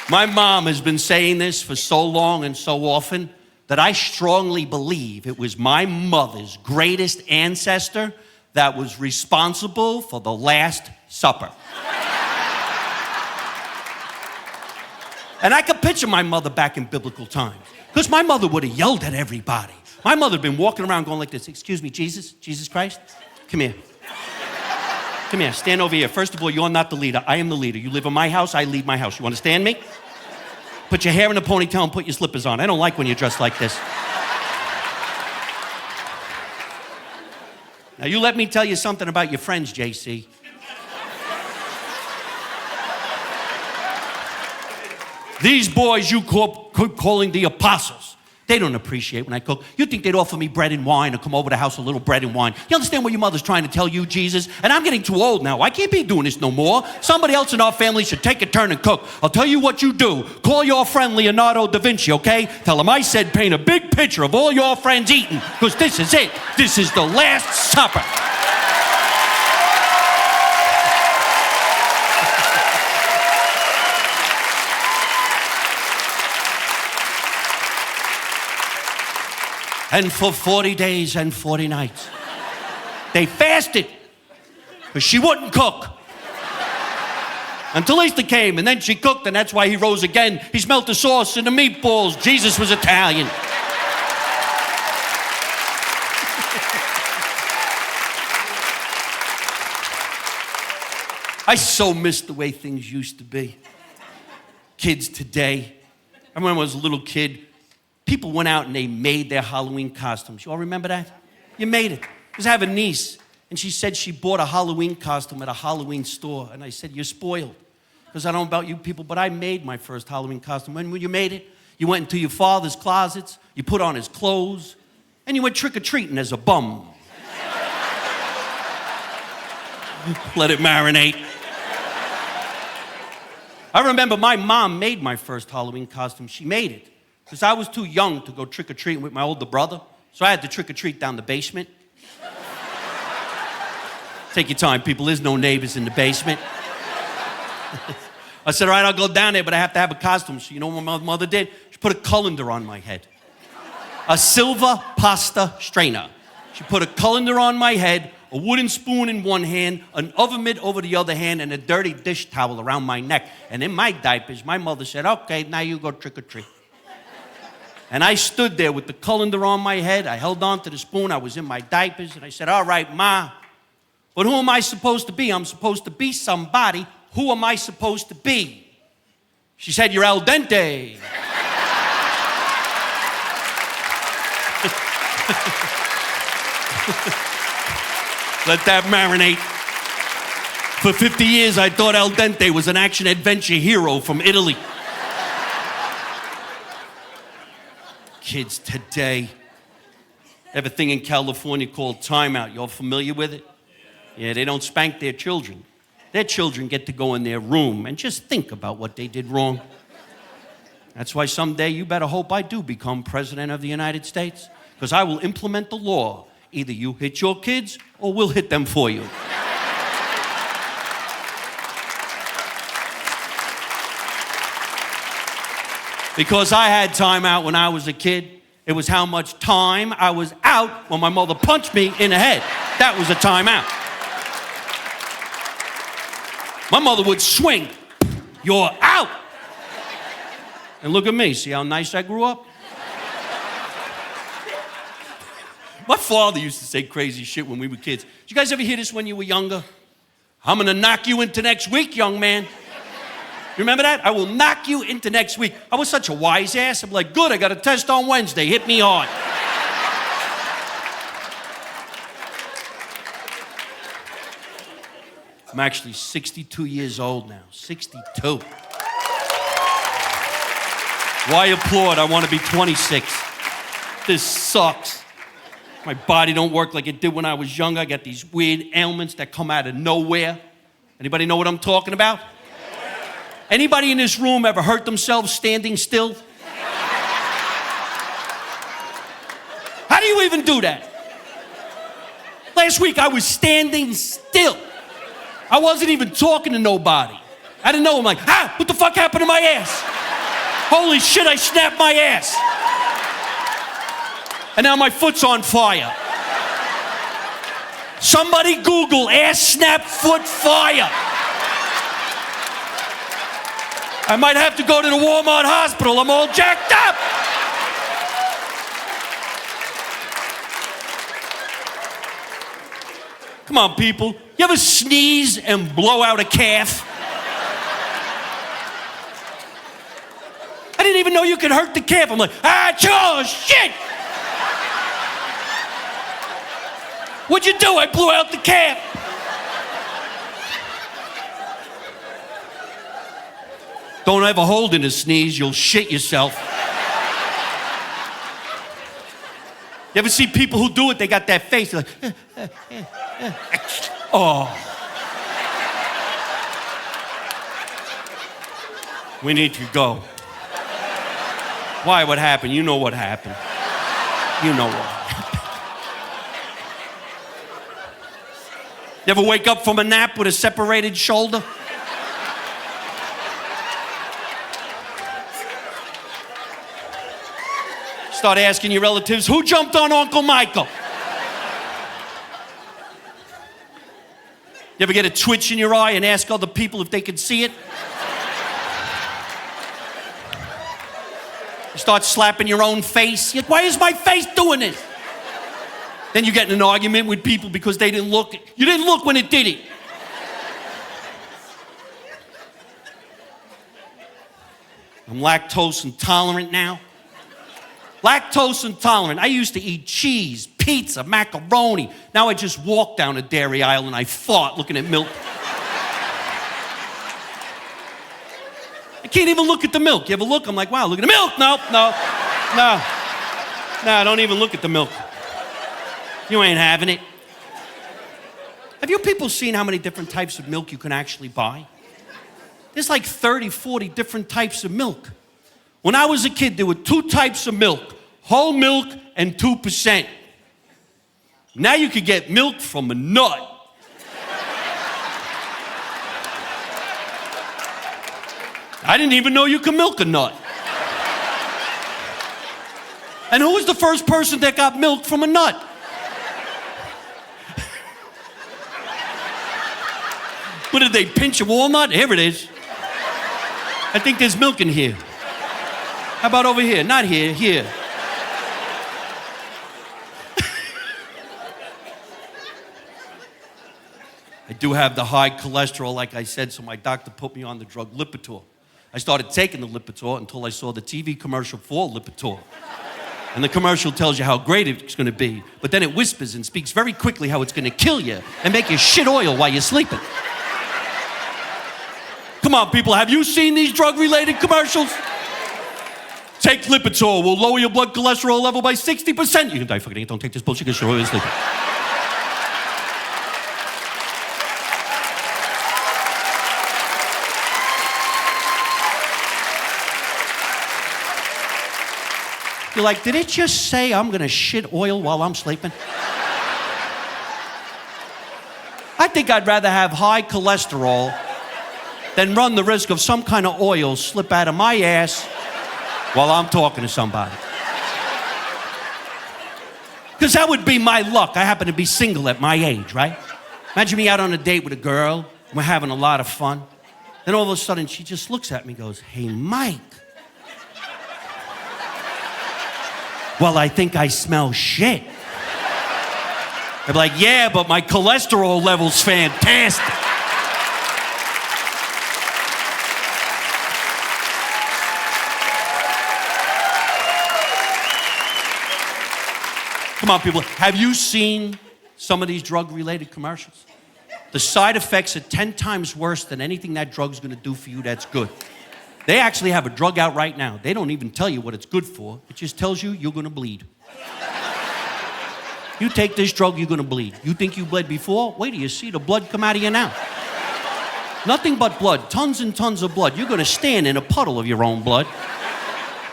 My mom has been saying this for so long and so often that I strongly believe it was my mother's greatest ancestor that was responsible for the Last Supper. And I could picture my mother back in biblical times, because my mother would have yelled at everybody. My mother had been walking around going like this, excuse me, Jesus Christ, come here. Come here, stand over here. First of all, you're not the leader. I am the leader. You live in my house, I lead my house. You understand me? Put your hair in a ponytail and put your slippers on. I don't like when you're dressed like this. Now, you let me tell you something about your friends, JC. These boys you keep calling the apostles, they don't appreciate when I cook. You think they'd offer me bread and wine or come over to the house a little bread and wine. You understand what your mother's trying to tell you, Jesus? And I'm getting too old now. I can't be doing this no more. Somebody else in our family should take a turn and cook. I'll tell you what you do. Call your friend Leonardo da Vinci, okay? Tell him I said paint a big picture of all your friends eating, because this is it. This is the Last Supper. And for 40 days and 40 nights, they fasted because she wouldn't cook. Until Easter came, and then she cooked, and that's why he rose again. He smelt the sauce and the meatballs. Jesus was Italian. I so miss the way things used to be. Kids today. I remember when I was a little kid, people went out and they made their Halloween costumes. You all remember that? You made it. Because I have a niece, and she said she bought a Halloween costume at a Halloween store. And I said, you're spoiled. Because I don't know about you people, but I made my first Halloween costume. When you made it, you went into your father's closets, you put on his clothes, and you went trick-or-treating as a bum. Let it marinate. I remember my mom made my first Halloween costume. She made it. Because I was too young to go trick-or-treating with my older brother. So I had to trick-or-treat down the basement. Take your time, people. There's no neighbors in the basement. I said, all right, I'll go down there, but I have to have a costume. So you know what my mother did? She put a colander on my head. A silver pasta strainer. She put a colander on my head, a wooden spoon in one hand, an oven mitt over the other hand, and a dirty dish towel around my neck. And in my diapers, my mother said, okay, now you go trick-or-treat. And I stood there with the colander on my head. I held on to the spoon. I was in my diapers. And I said, all right, Ma, but who am I supposed to be? I'm supposed to be somebody. Who am I supposed to be? She said, you're al dente. Let that marinate. For 50 years, I thought al dente was an action-adventure hero from Italy. Kids today have a thing in California called timeout. You all familiar with it? Yeah, they don't spank their children. Their children get to go in their room and just think about what they did wrong. That's why someday you better hope I do become president of the United States, because I will implement the law. Either you hit your kids or we'll hit them for you. Because I had time out when I was a kid. It was how much time I was out when my mother punched me in the head. That was a time out. My mother would swing. You're out. And look at me. See how nice I grew up? My father used to say crazy shit when we were kids. Did you guys ever hear this when you were younger? I'm going to knock you into next week, young man. You remember that? I will knock you into next week. I was such a wise ass. I'm like, good, I got a test on Wednesday. Hit me hard. I'm actually 62 years old now. 62. Why applaud? I want to be 26. This sucks. My body don't work like it did when I was younger. I got these weird ailments that come out of nowhere. Anybody know what I'm talking about? Anybody in this room ever hurt themselves standing still? How do you even do that? Last week I was standing still. I wasn't even talking to nobody. I didn't know. I'm like, what the fuck happened to my ass? Holy shit, I snapped my ass. And now my foot's on fire. Somebody Google ass snap foot fire. I might have to go to the Walmart hospital. I'm all jacked up. Come on, people. You ever sneeze and blow out a calf? I didn't even know you could hurt the calf. I'm like, shit. What'd you do? I blew out the cap. Don't ever hold in a sneeze, you'll shit yourself. You ever see people who do it, they got that face, they're like, oh. We need to go. Why? What happened? You know what happened. You know what. You ever wake up from a nap with a separated shoulder? Start asking your relatives, who jumped on Uncle Michael? You ever get a twitch in your eye and ask other people if they can see it? You start slapping your own face. You're like, why is my face doing this? Then you get in an argument with people because they didn't look. You didn't look when it did it. I'm lactose intolerant now. Lactose intolerant. I used to eat cheese, pizza, macaroni. Now I just walk down a dairy aisle and I fart looking at milk. I can't even look at the milk. You ever look? I'm like, wow, look at the milk. No, don't even look at the milk. You ain't having it. Have you people seen how many different types of milk you can actually buy? There's like 30, 40 different types of milk. When I was a kid, there were 2 types of milk, whole milk and 2%. Now you could get milk from a nut. I didn't even know you could milk a nut. And who was the first person that got milk from a nut? What did they pinch a walnut? Here it is. I think there's milk in here. How about over here? Not here, here. I do have the high cholesterol, like I said, so my doctor put me on the drug Lipitor. I started taking the Lipitor until I saw the TV commercial for Lipitor. And the commercial tells you how great it's going to be, but then it whispers and speaks very quickly how it's going to kill you and make you shit oil while you're sleeping. Come on, people, have you seen these drug-related commercials? Take Lipitor, will lower your blood cholesterol level by 60%. You can die fucking, don't take this bullshit, because you're always sleeping. You're like, did it just say I'm gonna shit oil while I'm sleeping? I think I'd rather have high cholesterol than run the risk of some kind of oil slip out of my ass while I'm talking to somebody. Because that would be my luck. I happen to be single at my age, right? Imagine me out on a date with a girl, and we're having a lot of fun. Then all of a sudden, she just looks at me and goes, hey, Mike. Well, I think I smell shit. I'd be like, yeah, but my cholesterol level's fantastic. Come on, people. Have you seen some of these drug-related commercials? The side effects are 10 times worse than anything that drug's gonna do for you that's good. They actually have a drug out right now. They don't even tell you what it's good for. It just tells you you're gonna bleed. You take this drug, you're gonna bleed. You think you bled before? Wait till you see the blood come out of you now. Nothing but blood, tons and tons of blood. You're gonna stand in a puddle of your own blood.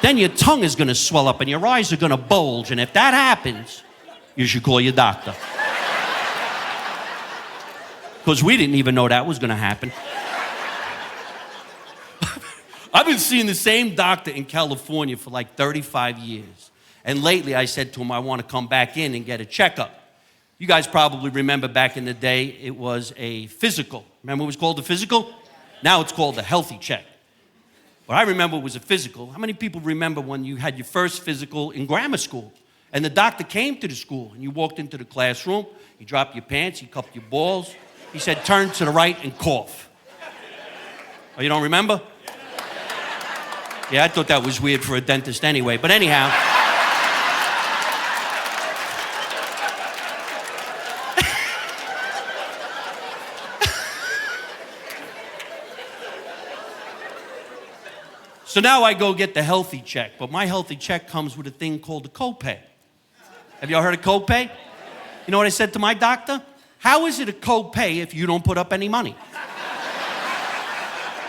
Then your tongue is gonna swell up and your eyes are gonna bulge. And if that happens, you should call your doctor. Because we didn't even know that was gonna happen. I've been seeing the same doctor in California for like 35 years. And lately I said to him, I want to come back in and get a checkup. You guys probably remember back in the day, it was a physical. Remember it was called a physical? Now it's called a healthy check. But I remember it was a physical. How many people remember when you had your first physical in grammar school? And the doctor came to the school and you walked into the classroom, you dropped your pants, you cupped your balls. He said, turn to the right and cough. Oh, you don't remember? Yeah, I thought that was weird for a dentist anyway, but anyhow. So now I go get the healthy check, but my healthy check comes with a thing called a copay. Have y'all heard of copay? You know what I said to my doctor? How is it a copay if you don't put up any money?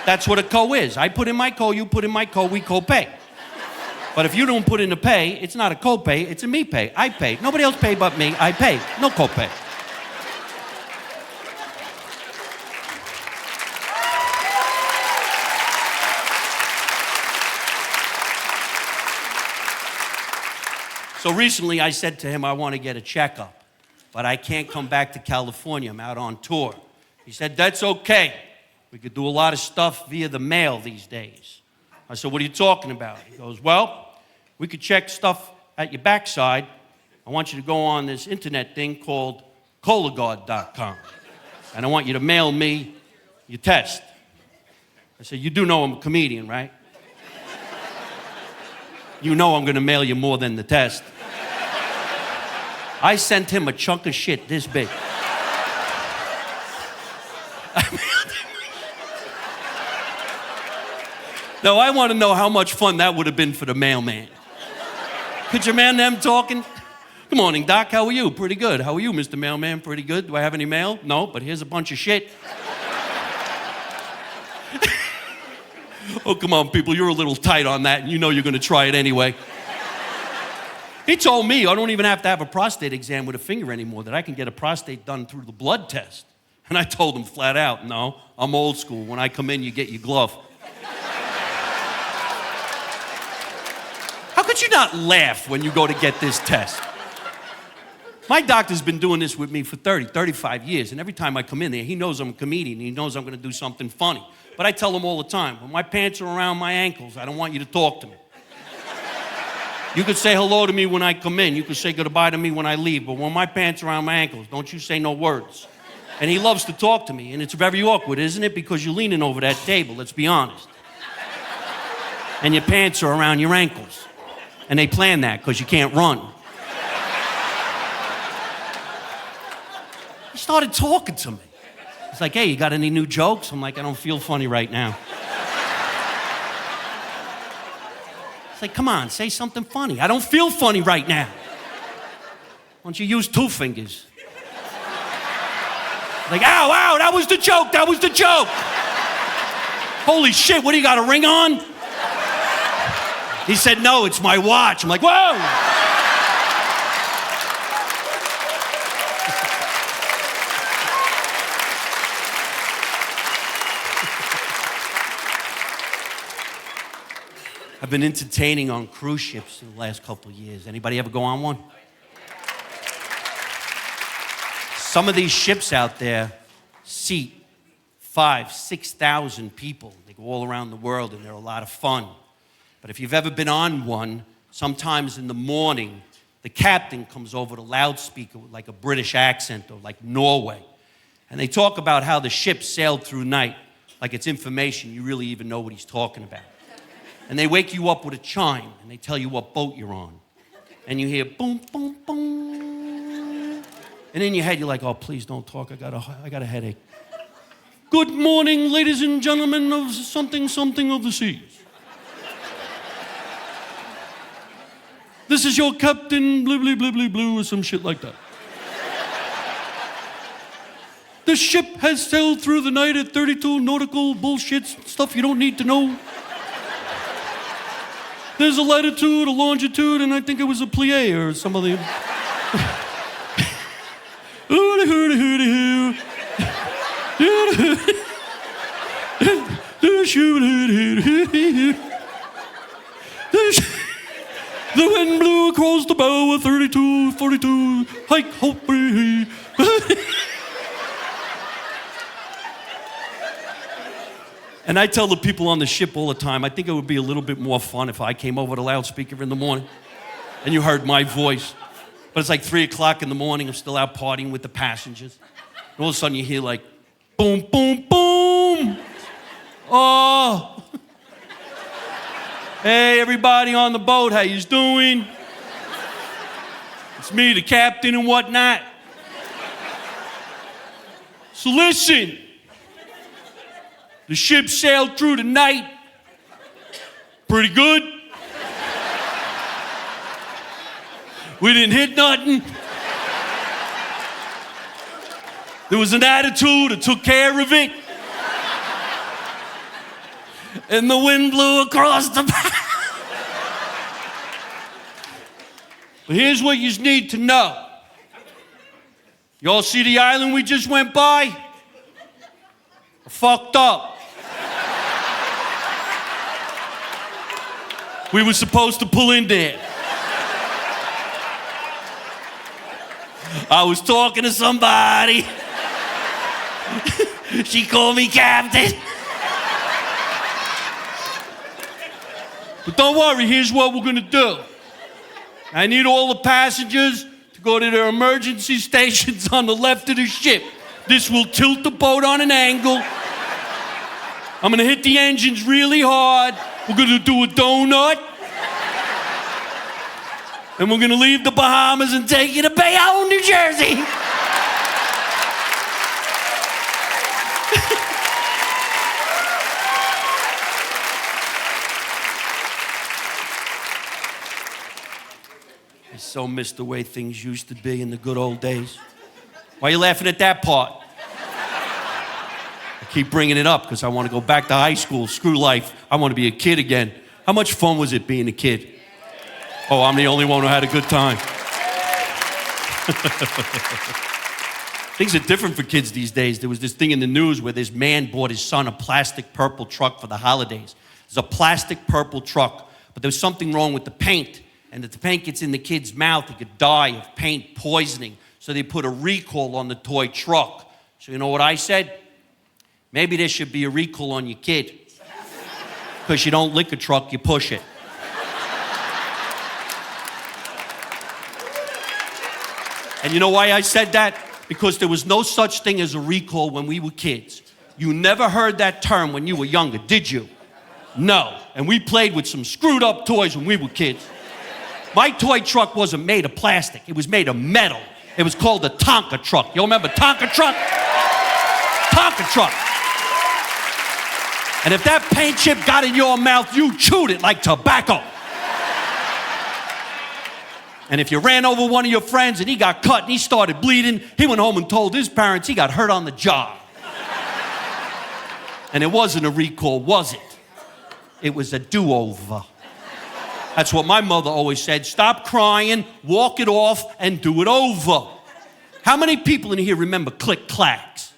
That's what a co is. I put in my co, you put in my co, we copay. But if you don't put in a pay, it's not a copay, it's a me pay. I pay. Nobody else paid but me, I pay. No copay. So recently I said to him, I want to get a checkup, but I can't come back to California. I'm out on tour. He said, that's okay. We could do a lot of stuff via the mail these days. I said, what are you talking about? He goes, well, we could check stuff at your backside. I want you to go on this internet thing called Cologuard.com. And I want you to mail me your test. I said, you do know I'm a comedian, right? You know I'm going to mail you more than the test. I sent him a chunk of shit this big. Now, I want to know how much fun that would have been for the mailman. Could you imagine them talking? Good morning, Doc. How are you? Pretty good. How are you, Mr. Mailman? Pretty good. Do I have any mail? No, but here's a bunch of shit. Oh, come on, people. You're a little tight on that, and you know you're going to try it anyway. He told me I don't even have to have a prostate exam with a finger anymore, that I can get a prostate done through the blood test. And I told him flat out, no, I'm old school. When I come in, you get your glove. How could you not laugh when you go to get this test? My doctor's been doing this with me for 35 years, and every time I come in there, he knows I'm a comedian, and he knows I'm going to do something funny. But I tell him all the time, when my pants are around my ankles, I don't want you to talk to me. You could say hello to me when I come in. You could say goodbye to me when I leave. But when my pants are around my ankles, don't you say no words. And he loves to talk to me. And it's very awkward, isn't it? Because you're leaning over that table, let's be honest. And your pants are around your ankles. And they plan that because you can't run. He started talking to me. He's like, hey, you got any new jokes? I'm like, I don't feel funny right now. It's like, come on, say something funny. I don't feel funny right now. Why don't you use two fingers? Like, ow, ow, that was the joke, that was the joke. Holy shit, what do you got, a ring on? He said, no, it's my watch. I'm like, whoa. I've been entertaining on cruise ships in the last couple of years. Anybody ever go on one? Some of these ships out there seat 5,000, 6,000 people. They go all around the world, and they're a lot of fun. But if you've ever been on one, sometimes in the morning, the captain comes over the loudspeaker with like a British accent or like Norway. And they talk about how the ship sailed through night, like it's information you really even know what he's talking about. And they wake you up with a chime, and they tell you what boat you're on. And you hear boom, boom, boom. And in your head, you're like, oh, please don't talk. I got a headache. Good morning, ladies and gentlemen of something, something of the seas. This is your captain, blue, blue, blue, blue, blue, or some shit like that. The ship has sailed through the night at 32 nautical bullshit stuff you don't need to know. There's a latitude, a longitude, and I think it was a plie or some of the... The wind blew across the bow of 32, 42, hike, hope, And I tell the people on the ship all the time, I think it would be a little bit more fun if I came over the loudspeaker in the morning and you heard my voice. But it's like 3 o'clock in the morning, I'm still out partying with the passengers. And all of a sudden you hear like, boom, boom, boom. Oh. Hey, everybody on the boat, how you doing? It's me, the captain and whatnot. So listen. The ship sailed through the night pretty good. We didn't hit nothing. There was an attitude that took care of it. And the wind blew across the But here's what you need to know. Y'all see the island we just went by? Fucked up. We were supposed to pull in there. I was talking to somebody. She called me captain. But don't worry, here's what we're gonna do. I need all the passengers to go to their emergency stations on the left of the ship. This will tilt the boat on an angle. I'm gonna hit the engines really hard. We're gonna do a donut. And we're gonna leave the Bahamas and take you to Bayonne, New Jersey. I so miss the way things used to be in the good old days. Why are you laughing at that part? I keep bringing it up because I want to go back to high school. Screw life. I want to be a kid again. How much fun was it being a kid? Oh, I'm the only one who had a good time. Things are different for kids these days. There was this thing in the news where this man bought his son a plastic purple truck for the holidays. It's a plastic purple truck, but there was something wrong with the paint. And if the paint gets in the kid's mouth, he could die of paint poisoning. So they put a recall on the toy truck. So you know what I said? Maybe there should be a recall on your kid. Because you don't lick a truck, you push it. And you know why I said that? Because there was no such thing as a recall when we were kids. You never heard that term when you were younger, did you? No. And we played with some screwed up toys when we were kids. My toy truck wasn't made of plastic. It was made of metal. It was called a Tonka truck. You remember Tonka truck? Tonka truck. And if that paint chip got in your mouth, you chewed it like tobacco. And if you ran over one of your friends and he got cut and he started bleeding, he went home and told his parents he got hurt on the job. And it wasn't a recall, was it? It was a do-over. That's what my mother always said. Stop crying, walk it off, and do it over. How many people in here remember click-clacks?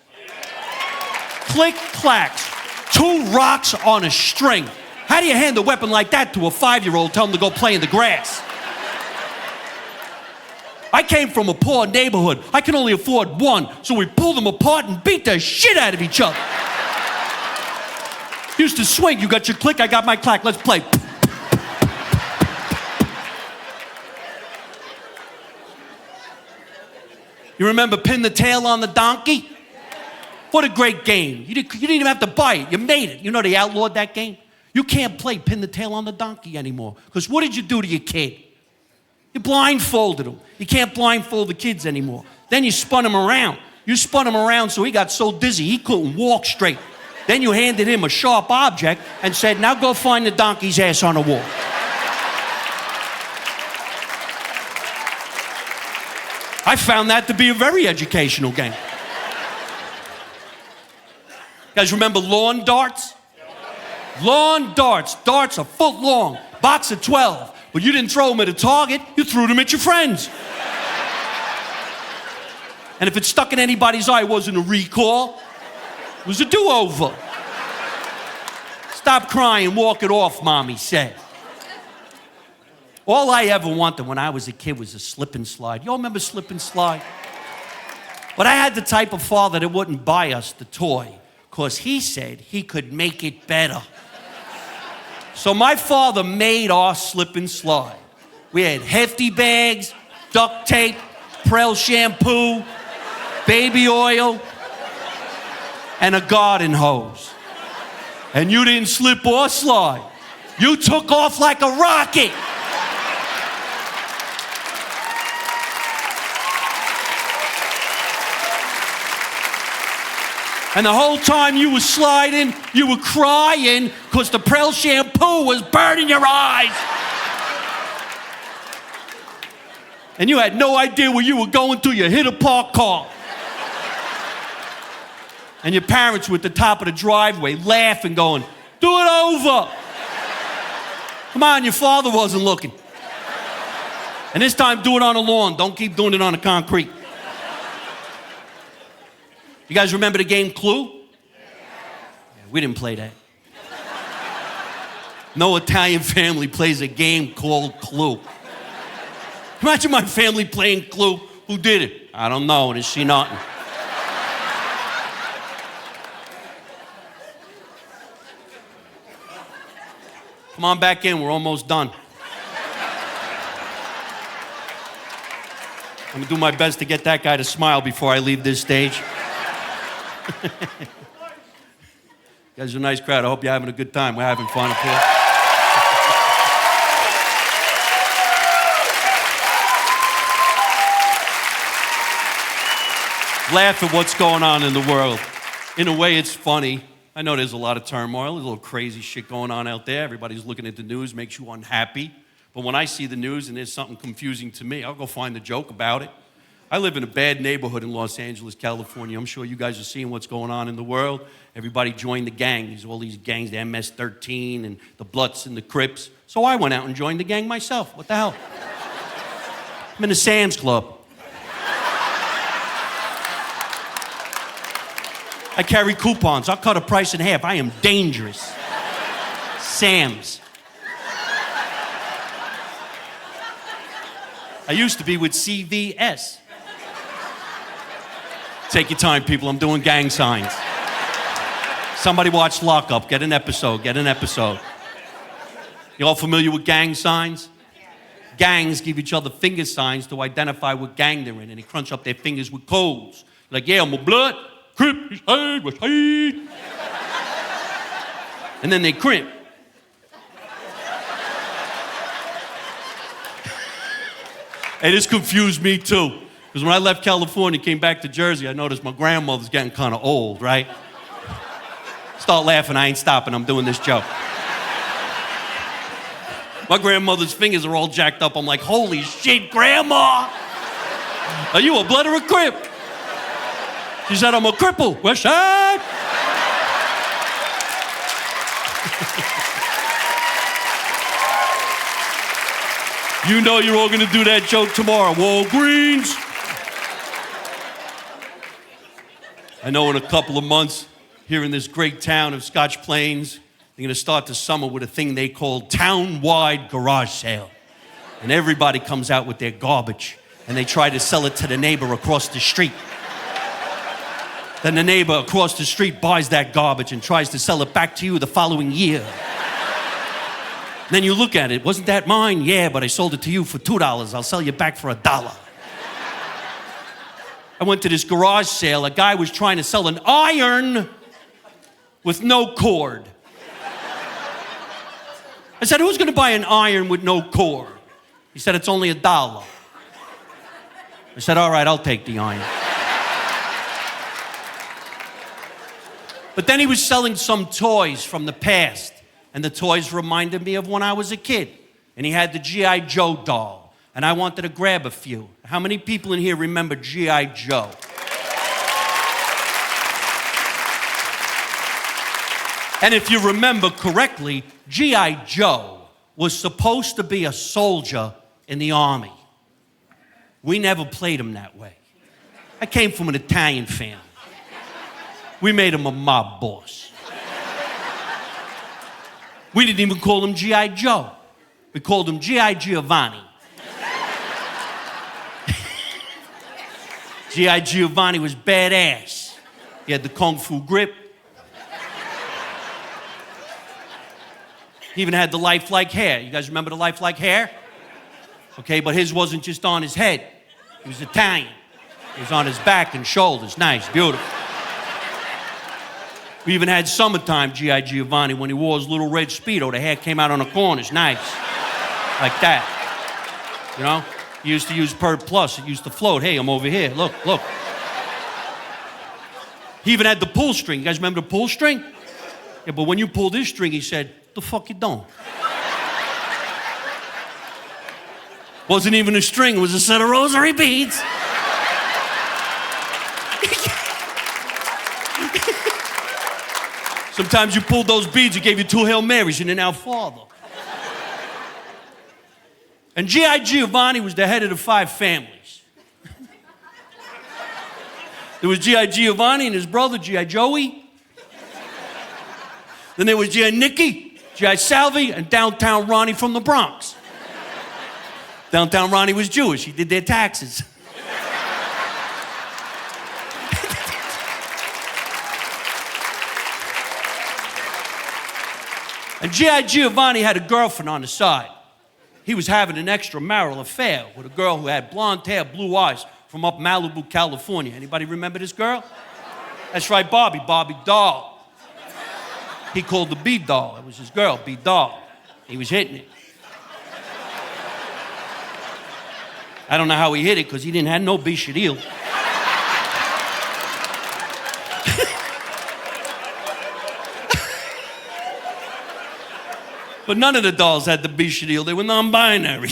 Click-clacks. 2 rocks on a string. How do you hand a weapon like that to a 5-year-old, tell him to go play in the grass? I came from a poor neighborhood. I could only afford one, so we pulled them apart and beat the shit out of each other. Used to swing. You got your click, I got my clack. Let's play. You remember Pin the Tail on the Donkey? What a great game. You didn't even have to buy it. You made it. You know they outlawed that game? You can't play Pin the Tail on the Donkey anymore. Because what did you do to your kid? You blindfolded him. You can't blindfold the kids anymore. Then you spun him around. You spun him around so he got so dizzy he couldn't walk straight. Then you handed him a sharp object and said, now go find the donkey's ass on the wall. I found that to be a very educational game. You guys remember lawn darts? Lawn darts. Darts a foot long, box of 12. But you didn't throw them at a target, you threw them at your friends. And if it stuck in anybody's eye, it wasn't a recall. It was a do-over. Stop crying, walk it off, Mommy said. All I ever wanted when I was a kid was a slip and slide. You all remember slip and slide? But I had the type of father that wouldn't buy us the toy because he said he could make it better. So my father made our slip and slide. We had hefty bags, duct tape, Prel shampoo, baby oil, and a garden hose. And you didn't slip or slide. You took off like a rocket. And the whole time you were sliding, you were crying because the Prel shampoo was burning your eyes. And you had no idea where you were going to. You hit a parked car. And your parents were at the top of the driveway laughing, going, do it over. Come on, your father wasn't looking. And this time, do it on the lawn. Don't keep doing it on the concrete. You guys remember the game Clue? Yeah, we didn't play that. No Italian family plays a game called Clue. Imagine my family playing Clue. Who did it? I don't know. Didn't see nothing. Come on back in. We're almost done. I'm going to do my best to get that guy to smile before I leave this stage. You guys are a nice crowd. I hope you're having a good time. We're having fun up here. Laugh at what's going on in the world. In a way, it's funny. I know there's a lot of turmoil, there's a little crazy shit going on out there. Everybody's looking at the news, makes you unhappy. But when I see the news and there's something confusing to me, I'll go find a joke about it. I live in a bad neighborhood in Los Angeles, California. I'm sure you guys are seeing what's going on in the world. Everybody joined the gang. There's all these gangs, the MS-13 and the Bloods and the Crips. So I went out and joined the gang myself. What the hell? I'm in a Sam's Club. I carry coupons. I'll cut a price in half. I am dangerous. Sam's. I used to be with CVS. Take your time, people. I'm doing gang signs. Somebody watch Lockup. Get an episode. Get an episode. You all familiar with gang signs? Gangs give each other finger signs to identify what gang they're in, and they crunch up their fingers with codes. Like, yeah, I'm a blood. Crip, West Side. And then they crimp. Hey, this confused me too. Because when I left California, came back to Jersey, I noticed my grandmother's getting kind of old, right? Start laughing, I ain't stopping, I'm doing this joke. My grandmother's fingers are all jacked up. I'm like, holy shit, Grandma! Are you a blood or a crip? She said, I'm a cripple. West Side. You know you're all gonna do that joke tomorrow. Walgreens. I know in a couple of months, here in this great town of Scotch Plains, they're gonna start the summer with a thing they call town-wide garage sale. And everybody comes out with their garbage, and they try to sell it to the neighbor across the street. Then the neighbor across the street buys that garbage and tries to sell it back to you the following year. Then you look at it, wasn't that mine? Yeah, but I sold it to you for $2. I'll sell you back for $1. I went to this garage sale. A guy was trying to sell an iron with no cord. I said, who's gonna buy an iron with no cord? He said, it's only $1. I said, all right, I'll take the iron. But then he was selling some toys from the past, and the toys reminded me of when I was a kid. And he had the G.I. Joe doll, and I wanted to grab a few. How many people in here remember G.I. Joe? And if you remember correctly, G.I. Joe was supposed to be a soldier in the army. We never played him that way. I came from an Italian family. We made him a mob boss. We didn't even call him G.I. Joe. We called him G.I. Giovanni. G.I. Giovanni was badass. He had the kung fu grip. He even had the lifelike hair. You guys remember the lifelike hair? Okay, but his wasn't just on his head. He was Italian. It was on his back and shoulders. Nice, beautiful. We even had summertime G.I. Giovanni when he wore his little red Speedo. The hair came out on the corners. Nice. Like that. You know? He used to use Perd Plus. It used to float. Hey, I'm over here. Look, look. He even had the pull string. You guys remember the pull string? Yeah, but when you pulled his string, he said, "The fuck you doing?" Wasn't even a string, it was a set of rosary beads. Sometimes you pulled those beads, he gave you 2 Hail Marys and an Our Father. And G.I. Giovanni was the head of the 5 families. There was G.I. Giovanni and his brother, G.I. Joey. Then there was G.I. Nicky, G.I. Salvi, and Downtown Ronnie from the Bronx. Downtown Ronnie was Jewish. He did their taxes. And G.I. Giovanni had a girlfriend on the side. He was having an extramarital affair with a girl who had blonde hair, blue eyes, from up Malibu, California. Anybody remember this girl? That's right, Barbie Doll. He called the B doll. It was his girl, B doll. He was hitting it. I don't know how he hit it because he didn't have no bishadil. But none of the dolls had the bishadil. They were non-binary.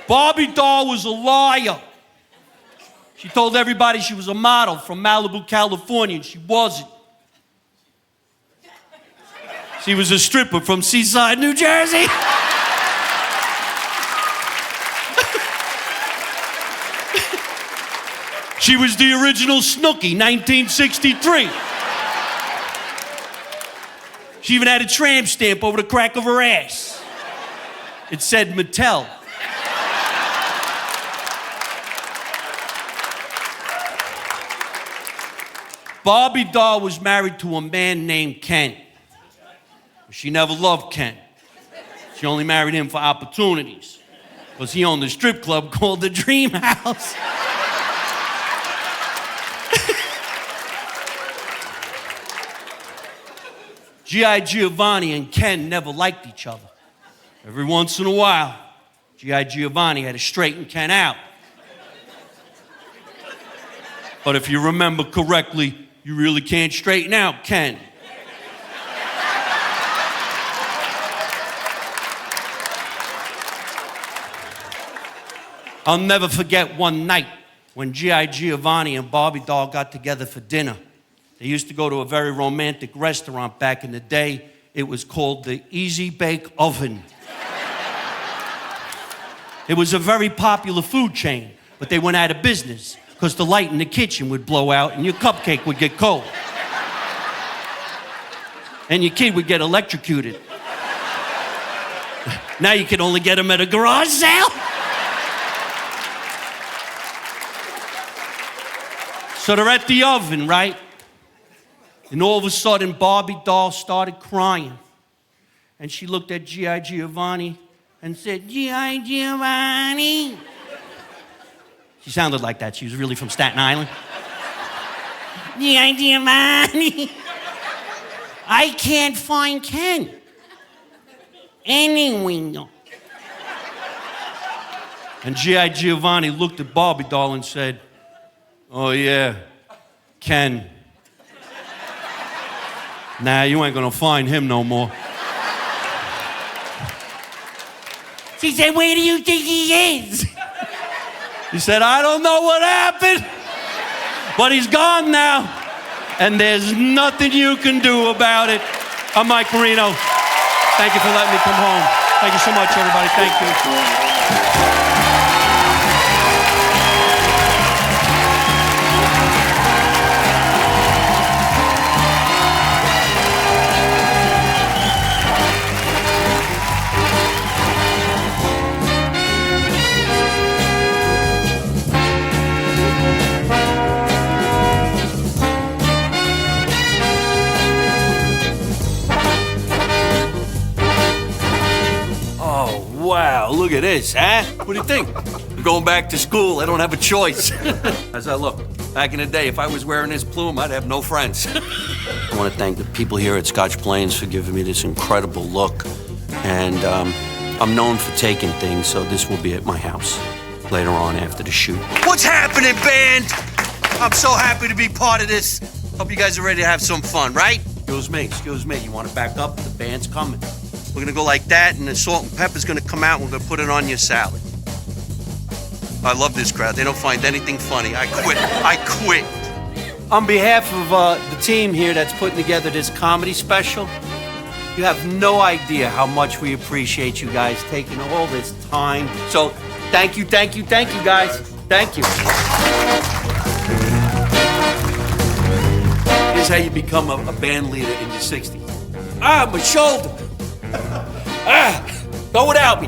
Barbie doll was a liar. She told everybody she was a model from Malibu, California, and she wasn't. She was a stripper from Seaside, New Jersey. She was the original Snooki, 1963. She even had a tramp stamp over the crack of her ass. It said Mattel. Barbie doll was married to a man named Ken. She never loved Ken. She only married him for opportunities, because he owned a strip club called the Dream House. G.I. Giovanni and Ken never liked each other. Every once in a while, G.I. Giovanni had to straighten Ken out. But if you remember correctly, you really can't straighten out Ken. I'll never forget one night when G.I. Giovanni and Barbie doll got together for dinner. They used to go to a very romantic restaurant back in the day. It was called the Easy Bake Oven. It was a very popular food chain, but they went out of business because the light in the kitchen would blow out and your cupcake would get cold. And your kid would get electrocuted. Now you can only get them at a garage sale. So they're at the oven, right? And all of a sudden, Barbie doll started crying. And she looked at G.I. Giovanni and said, "G.I. Giovanni." She sounded like that. She was really from Staten Island. "G.I. Giovanni, I can't find Ken anywhere." And G.I. Giovanni looked at Barbie doll and said, "Oh yeah, Ken. Nah, you ain't gonna find him no more." She said, "Where do you think he is?" He said, "I don't know what happened, but he's gone now, and there's nothing you can do about it." I'm Mike Marino. Thank you for letting me come home. Thank you so much, everybody. Thank you. Wow, look at this, huh? What do you think? I'm going back to school. I don't have a choice. How's that look? Back in the day, if I was wearing this plume, I'd have no friends. I want to thank the people here at Scotch Plains for giving me this incredible look. And I'm known for taking things, so this will be at my house. later on after the shoot. What's happening, band? I'm so happy to be part of this. Hope you guys are ready to have some fun, right? Excuse me. You want to back up? The band's coming. We're gonna go like that, and the salt and pepper's gonna come out, and we're gonna put it on your salad. I love this crowd. They don't find anything funny. I quit. On behalf of the team here that's putting together this comedy special, you have no idea how much we appreciate you guys taking all this time. So thank you, guys. Thank you. Here's how you become a band leader in your 60s. Ah, my shoulder. Go without me.